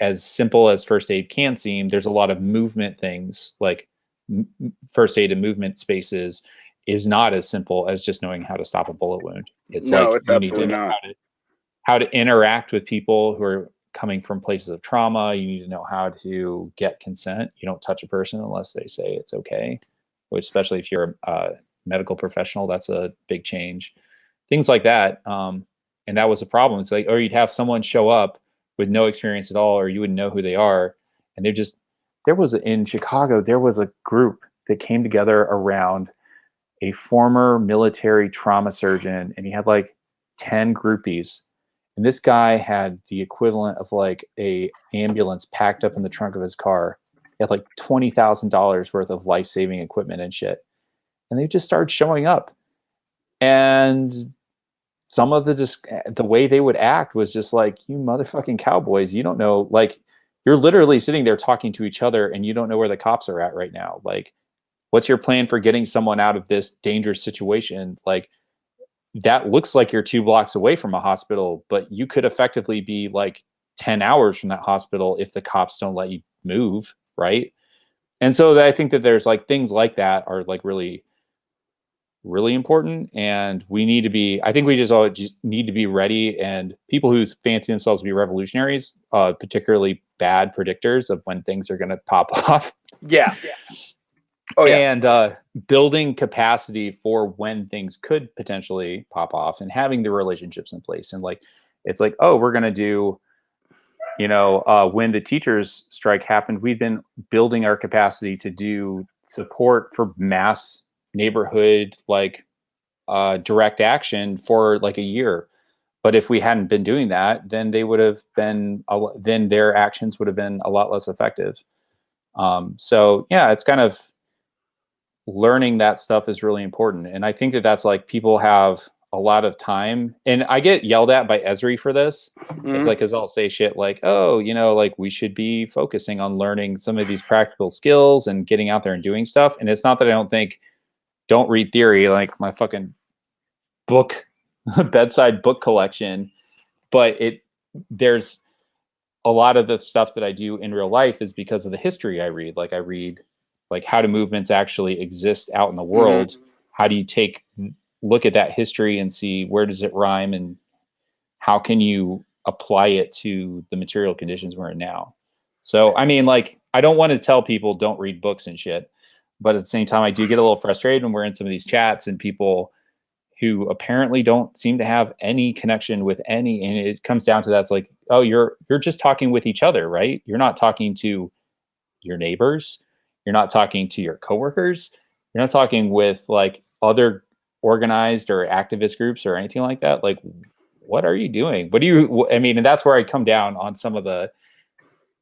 as simple as first aid can seem, there's a lot of movement things, like first aid and movement spaces is not as simple as just knowing how to stop a bullet wound. It's no, like it's you need to absolutely know not. how to interact with people who are coming from places of trauma. You need to know how to get consent. You don't touch a person unless they say it's okay, which especially if you're a medical professional, that's a big change. Things like that. And that was a problem. It's like, or you'd have someone show up with no experience at all, or you wouldn't know who they are. And in Chicago, there was a group that came together around a former military trauma surgeon, and he had like 10 groupies. And this guy had the equivalent of like a ambulance packed up in the trunk of his car. He had like $20,000 worth of life-saving equipment and shit. And they just started showing up. And some of the way they would act was just like, you motherfucking cowboys, you don't know, like, you're literally sitting there talking to each other and you don't know where the cops are at right now. Like, what's your plan for getting someone out of this dangerous situation? Like, that looks like you're 2 blocks away from a hospital, but you could effectively be like 10 hours from that hospital if the cops don't let you move, right? And so I think that there's like things like that are like really, really important, and I think we just all just need to be ready. And people who fancy themselves to be revolutionaries, particularly bad predictors of when things are going to pop off. Yeah. Oh yeah. And building capacity for when things could potentially pop off, and having the relationships in place. And like, it's like, oh, we're going to do, when the teachers strike happened, we've been building our capacity to do support for mass neighborhood, like direct action for like a year. But if we hadn't been doing that, then then their actions would have been a lot less effective. So yeah, it's kind of learning that stuff is really important. And I think that that's like, people have a lot of time, and I get yelled at by Esri for this. It's like, cause I'll say shit like, oh, like we should be focusing on learning some of these practical skills and getting out there and doing stuff. And it's not that I don't read theory, like my fucking book, bedside book collection, but there's a lot of the stuff that I do in real life is because of the history I read. Like I read like how do movements actually exist out in the world? How do you look at that history and see where does it rhyme, and how can you apply it to the material conditions we're in now? So, I mean, like, I don't want to tell people don't read books and shit, but at the same time, I do get a little frustrated when we're in some of these chats and people who apparently don't seem to have any connection with and it comes down to that's like, oh, you're just talking with each other, right? You're not talking to your neighbors. You're not talking to your coworkers. You're not talking with like other organized or activist groups or anything like that. Like, what are you doing? And that's where I come down on some of the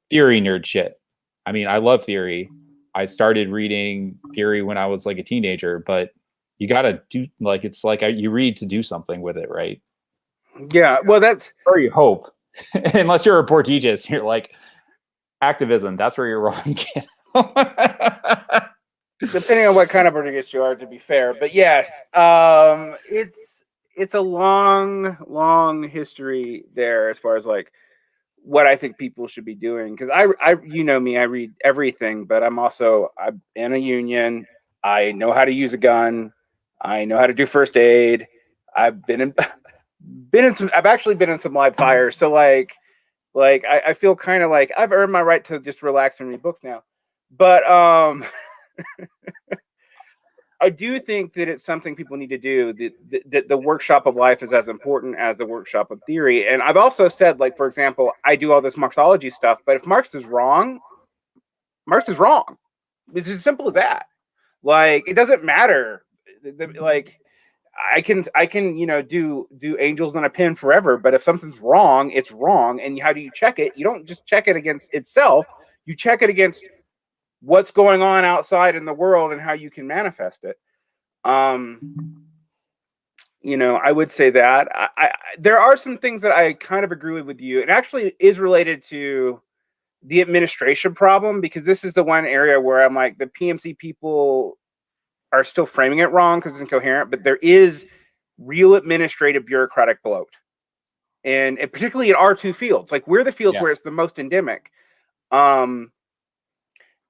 theory nerd shit. I mean, I love theory. I started reading theory when I was like a teenager, but you got to do, like, it's like you read to do something with it, right? Yeah, well, that's... Or you hope. Unless you're a Portegas, you're like, activism, that's where you're wrong. Depending on what kind of Portegas you are, to be fair. But yes, it's a long history there as far as like what I think people should be doing. Because I me, I read everything, but I'm in a union. I know how to use a gun. I know how to do first aid. I've actually been in some live fires. So like I feel kind of like I've earned my right to just relax and read books now. But I do think that it's something people need to do. The workshop of life is as important as the workshop of theory. And I've also said, like, for example, I do all this Marxology stuff, but if Marx is wrong, Marx is wrong. It's as simple as that. Like, it doesn't matter. Like, I can do angels on a pin forever, but if something's wrong, it's wrong. And how do you check it? You don't just check it against itself. You check it against what's going on outside in the world and how you can manifest it. I would say that there are some things that I kind of agree with you. It actually is related to the administration problem, because this is the one area where I'm like, the PMC people are still framing it wrong because it's incoherent, but there is real administrative bureaucratic bloat. And particularly in our two fields, like we're the fields where it's the most endemic.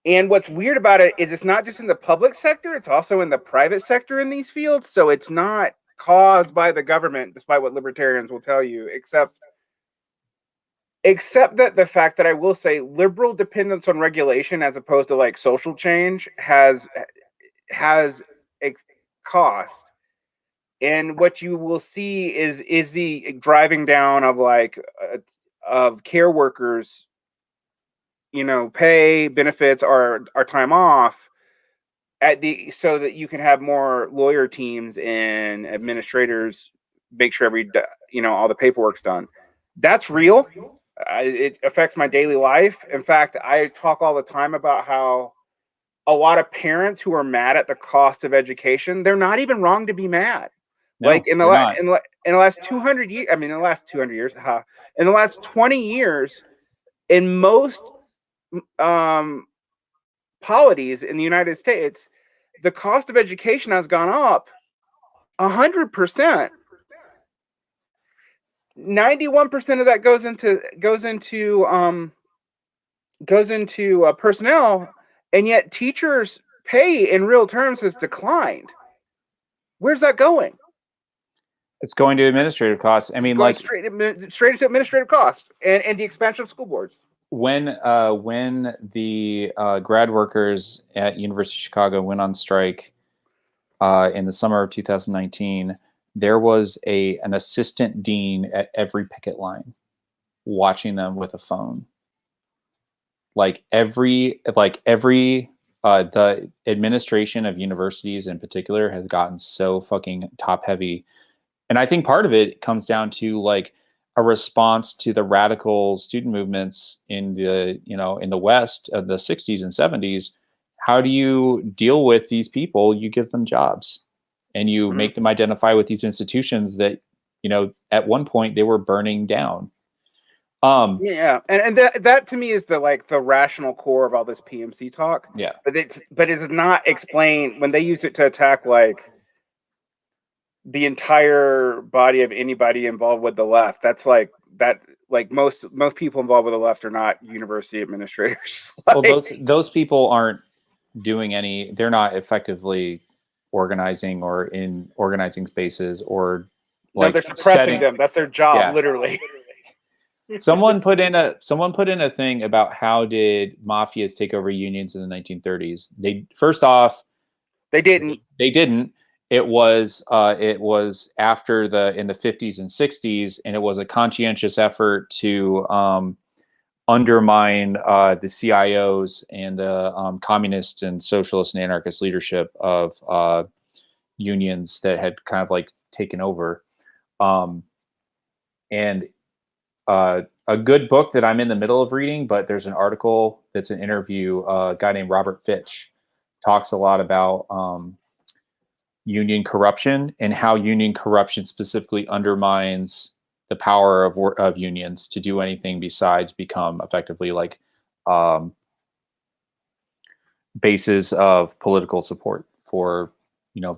And what's weird about it is it's not just in the public sector, it's also in the private sector in these fields. So it's not caused by the government, despite what libertarians will tell you, except Except that the fact that I will say liberal dependence on regulation as opposed to like social change has cost. And what you will see is the driving down of like of care workers, pay, benefits, or time off so that you can have more lawyer teams and administrators make sure all the paperwork's done. That's real. It affects my daily life. In fact, I talk all the time about how a lot of parents who are mad at the cost of education, they're not even wrong to be mad. No, Like in the not. in the last 200 years, in the last 200 years, in the last 20 years, in most polities in the United States, the cost of education has gone up 100%. 91% of that goes into personnel, and yet teachers' pay in real terms has declined. Where's that going? It's going to administrative costs. I mean, like straight to administrative costs and the expansion of school boards. When the grad workers at University of Chicago went on strike in the summer of 2019, there was an assistant dean at every picket line watching them with a phone. The administration of universities in particular has gotten so fucking top heavy. And I think part of it comes down to like a response to the radical student movements in the West of the 60s and 70s. How do you deal with these people? You give them jobs and you make them identify with these institutions that, at one point they were burning down. Yeah, and that to me is the rational core of all this PMC talk. Yeah, but it's not explained when they use it to attack like the entire body of anybody involved with the left. That's like that. Like most people involved with the left are not university administrators. Well, those people aren't doing any. They're not effectively organizing or in organizing spaces or like. No, they're suppressing them. That's their job, literally. Someone put in a thing about how did mafias take over unions in the 1930s. They didn't. It was after in the 50s and 60s, and it was a conscientious effort to undermine the CIOs and the communist and socialist and anarchist leadership of unions that had kind of like taken over. And a good book that I'm in the middle of reading, but there's an article that's an interview. A guy named Robert Fitch talks a lot about union corruption and how union corruption specifically undermines the power of unions to do anything besides become effectively like bases of political support for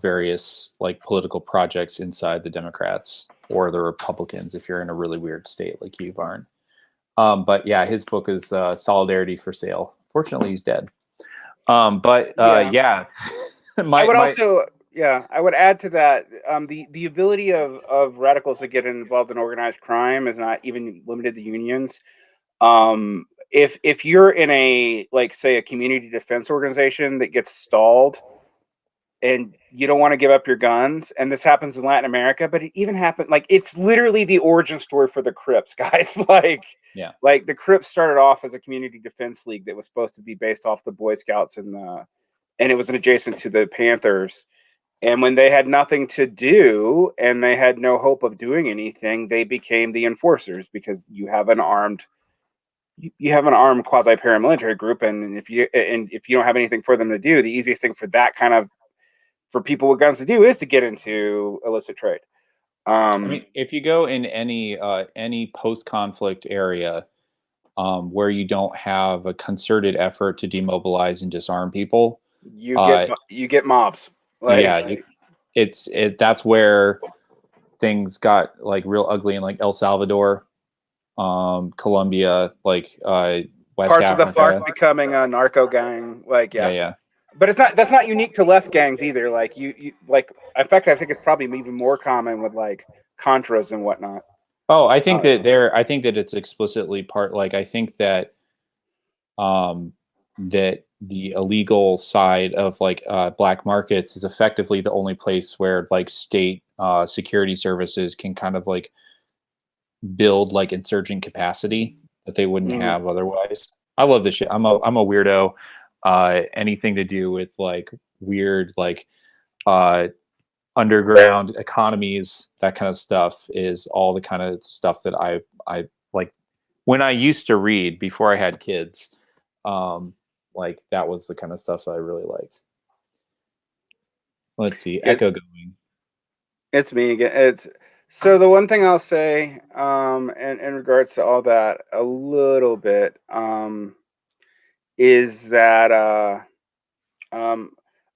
various like political projects inside the Democrats or the Republicans if you're in a really weird state like you, Varn. But yeah, his book is Solidarity for Sale. Fortunately, he's dead. Yeah. I would add to that the ability of radicals to get involved in organized crime is not even limited to unions. If you're in a say a community defense organization that gets stalled and you don't want to give up your guns, and this happens in Latin America, but it even happened it's literally the origin story for the Crips, guys. The Crips started off as a community defense league that was supposed to be based off the Boy Scouts and it was an adjacent to the Panthers. And when they had nothing to do and they had no hope of doing anything, they became the enforcers because you have an armed quasi paramilitary group, and if you don't have anything for them to do, the easiest thing for people with guns to do is to get into illicit trade. I mean, if you go in any post-conflict area where you don't have a concerted effort to demobilize and disarm people, you get mobs. That's where things got like real ugly in like El Salvador, Colombia, like West parts Africa. Of the FARC becoming a narco gang, yeah. But that's not unique to left gangs either. In fact, I think it's probably even more common with like Contras and whatnot. Oh, I think that it's explicitly part, like, I think that that the illegal side of like black markets is effectively the only place where like state security services can kind of like build like insurgent capacity that they wouldn't have otherwise. I love this shit. I'm a weirdo. Anything to do with like weird like uh underground economies, that kind of stuff is all the kind of stuff that I like when I used to read before I had kids. Like that was the kind of stuff that I really liked. Let's see, It, Echo going. it's me again. It's so the one thing I'll say, in regards to all that, a little bit, is that um,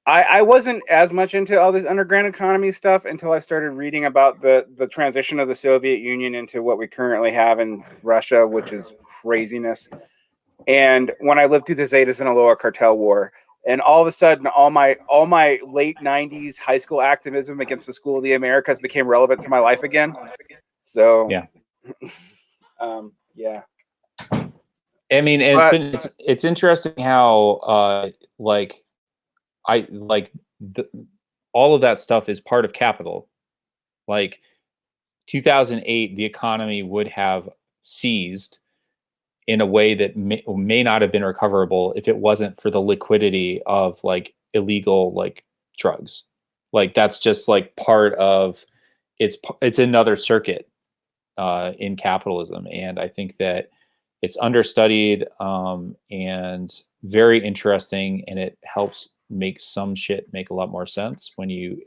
I wasn't as much into all this underground economy stuff until I started reading about the transition of the Soviet Union into what we currently have in Russia, which is craziness. And when I lived through the Zetas and Aloha cartel war, and all of a sudden, all my late '90s high school activism against the School of the Americas became relevant to my life again. So, Yeah. Yeah. I mean, it's interesting how like I like all of that stuff is part of capital. Like 2008, the economy would have seized in a way that may not have been recoverable if it wasn't for the liquidity of like illegal like drugs. Like that's just like part of it's another circuit in capitalism, and I think that it's understudied and very interesting, and it helps make some shit make a lot more sense when you.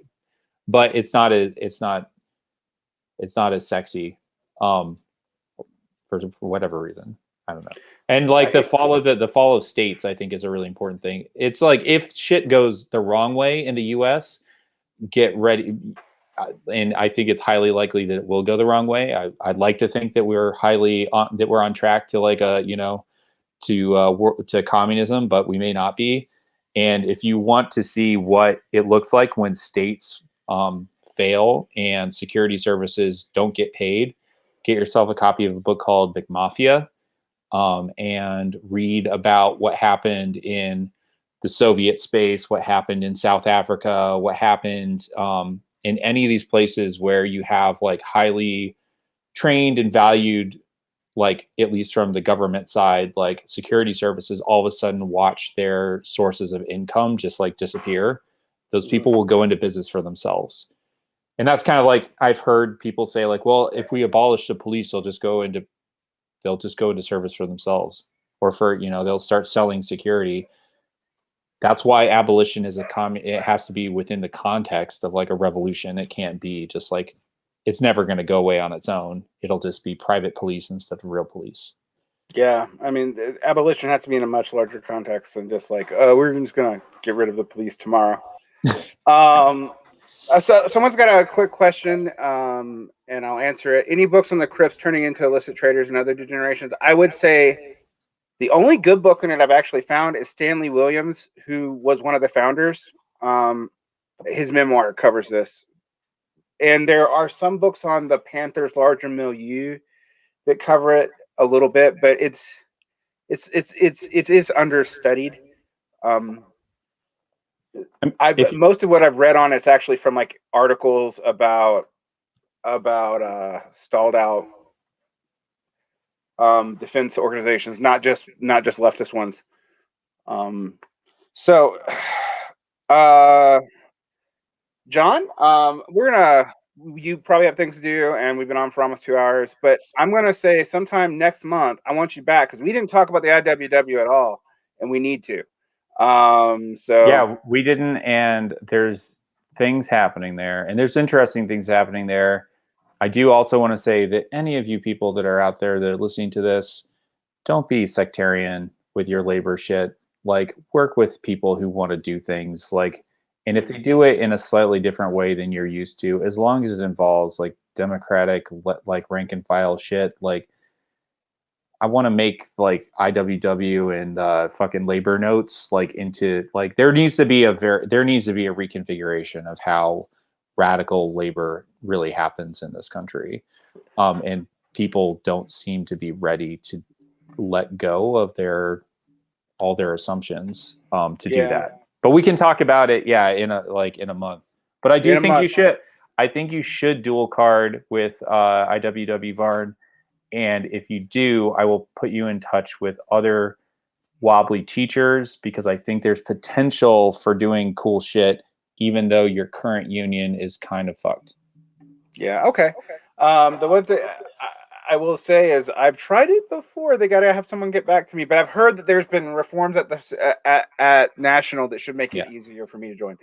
But it's not as sexy for whatever reason. I don't know. And like the fall of states, I think is a really important thing. It's like if shit goes the wrong way in the U.S., get ready. And I think it's highly likely that it will go the wrong way. I'd like to think that we're on track to like to communism, but we may not be. And if you want to see what it looks like when states fail and security services don't get paid, get yourself a copy of a book called Big Mafia, and read about what happened in the Soviet space, what happened in South Africa, what happened in any of these places where you have like highly trained and valued, like at least from the government side, like security services all of a sudden watch their sources of income just like disappear. Those people will go into business for themselves. And that's kind of like I've heard people say like, well, if we abolish the police, they'll just go into service for themselves, or for, they'll start selling security. That's why abolition is it has to be within the context of like a revolution. It can't be just like, it's never going to go away on its own. It'll just be private police instead of real police. Yeah, I mean, abolition has to be in a much larger context than just like, oh, we're just gonna get rid of the police tomorrow. So someone's got a quick question, and I'll answer it. Any books on the Crips turning into illicit traders and other degenerations? I would say the only good book in it I've actually found is Stanley Williams, who was one of the founders. His memoir covers this. And there are some books on the Panthers' larger milieu that cover it a little bit, but it is understudied. Most of what I've read on it's actually from like articles about stalled out defense organizations, not just leftist ones. So, John, you probably have things to do, and we've been on for almost 2 hours, but I'm going to say sometime next month, I want you back because we didn't talk about the IWW at all, and we need to. So yeah, we didn't. And there's things happening there, and there's interesting things happening there. I do also want to say that any of you people that are out there that are listening to this, don't be sectarian with your labor shit. Like, work with people who want to do things like, and if they do it in a slightly different way than you're used to, as long as it involves like democratic, like rank and file shit, like I want to make like IWW and fucking labor notes like into like there needs to be a reconfiguration of how radical labor really happens in this country. And people don't seem to be ready to let go of all their assumptions to do that. But we can talk about it, in a month. But I do think you should. I think you should dual card with IWW Varn, and if you do, I will put you in touch with other wobbly teachers, because I think there's potential for doing cool shit, even though your current union is kind of fucked. Yeah. Okay. The one thing I will say is I've tried it before. They got to have someone get back to me, but I've heard that there's been reforms at national that should make it easier for me to join.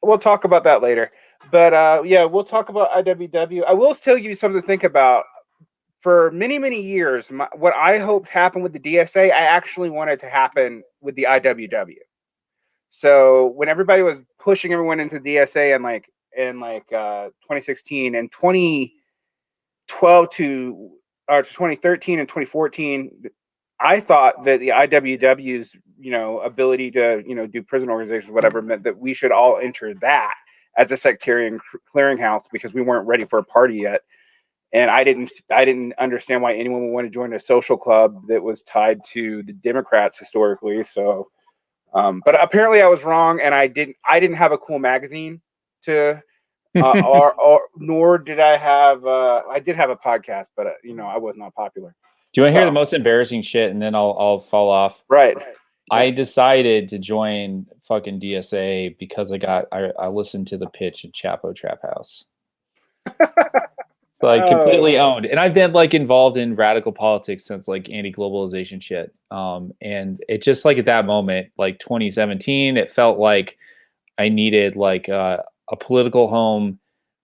We'll talk about that later. But we'll talk about IWW. I will tell you something to think about. For many, many years, what I hoped happened with the DSA, I actually wanted to happen with the IWW. So when everybody was pushing everyone into DSA in 2016 and 2012 to 2013 and 2014, I thought that the IWW's ability to do prison organizations, whatever, meant that we should all enter that as a sectarian clearinghouse, because we weren't ready for a party yet. And I didn't understand why anyone would want to join a social club that was tied to the Democrats historically. So, but apparently I was wrong, and I didn't have a cool magazine to, nor did I have. I did have a podcast, but I was not popular. Do you want to hear the most embarrassing shit, and then I'll fall off? Right. I decided to join fucking DSA because I listened to the pitch at Chapo Trap House. So completely owned. And I've been involved in radical politics since anti-globalization shit. And it just at that moment, 2017, it felt like I needed a political home.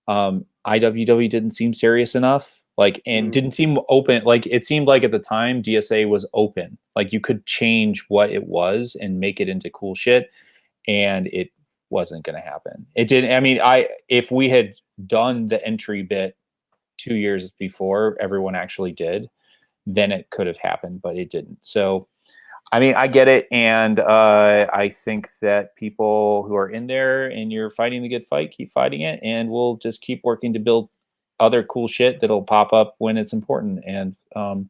IWW didn't seem serious enough. And didn't seem open. It seemed like at the time DSA was open. You could change what it was and make it into cool shit. And it wasn't going to happen. It didn't. I mean, if we had done the entry bit 2 years before everyone actually did, then it could have happened, but it didn't. So, I mean, I get it. And I think that people who are in there and you're fighting the good fight, keep fighting it. And we'll just keep working to build other cool shit that'll pop up when it's important. And on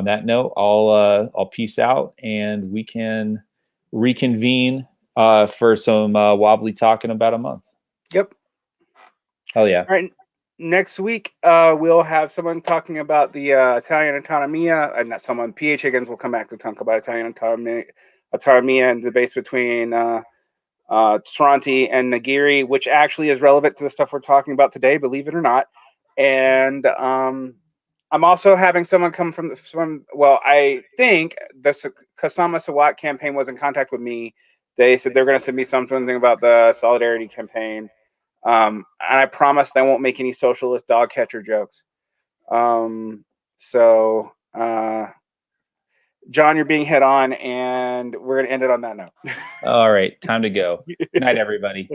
that note, I'll peace out, and we can reconvene for some wobbly talk in about a month. Yep. Hell yeah. All right. Next week, we'll have someone talking about the Italian autonomia, and not someone. P.H. Higgins will come back to talk about Italian autonomia and the debate between Tronti and Nagiri, which actually is relevant to the stuff we're talking about today, believe it or not. And I'm also having someone come from I think the Kasama Sawat campaign was in contact with me. They said they're going to send me something about the Solidarity campaign. And I promised I won't make any socialist dog catcher jokes. So, John, you're being hit on, and we're going to end it on that note. All right. Time to go. Good night, everybody.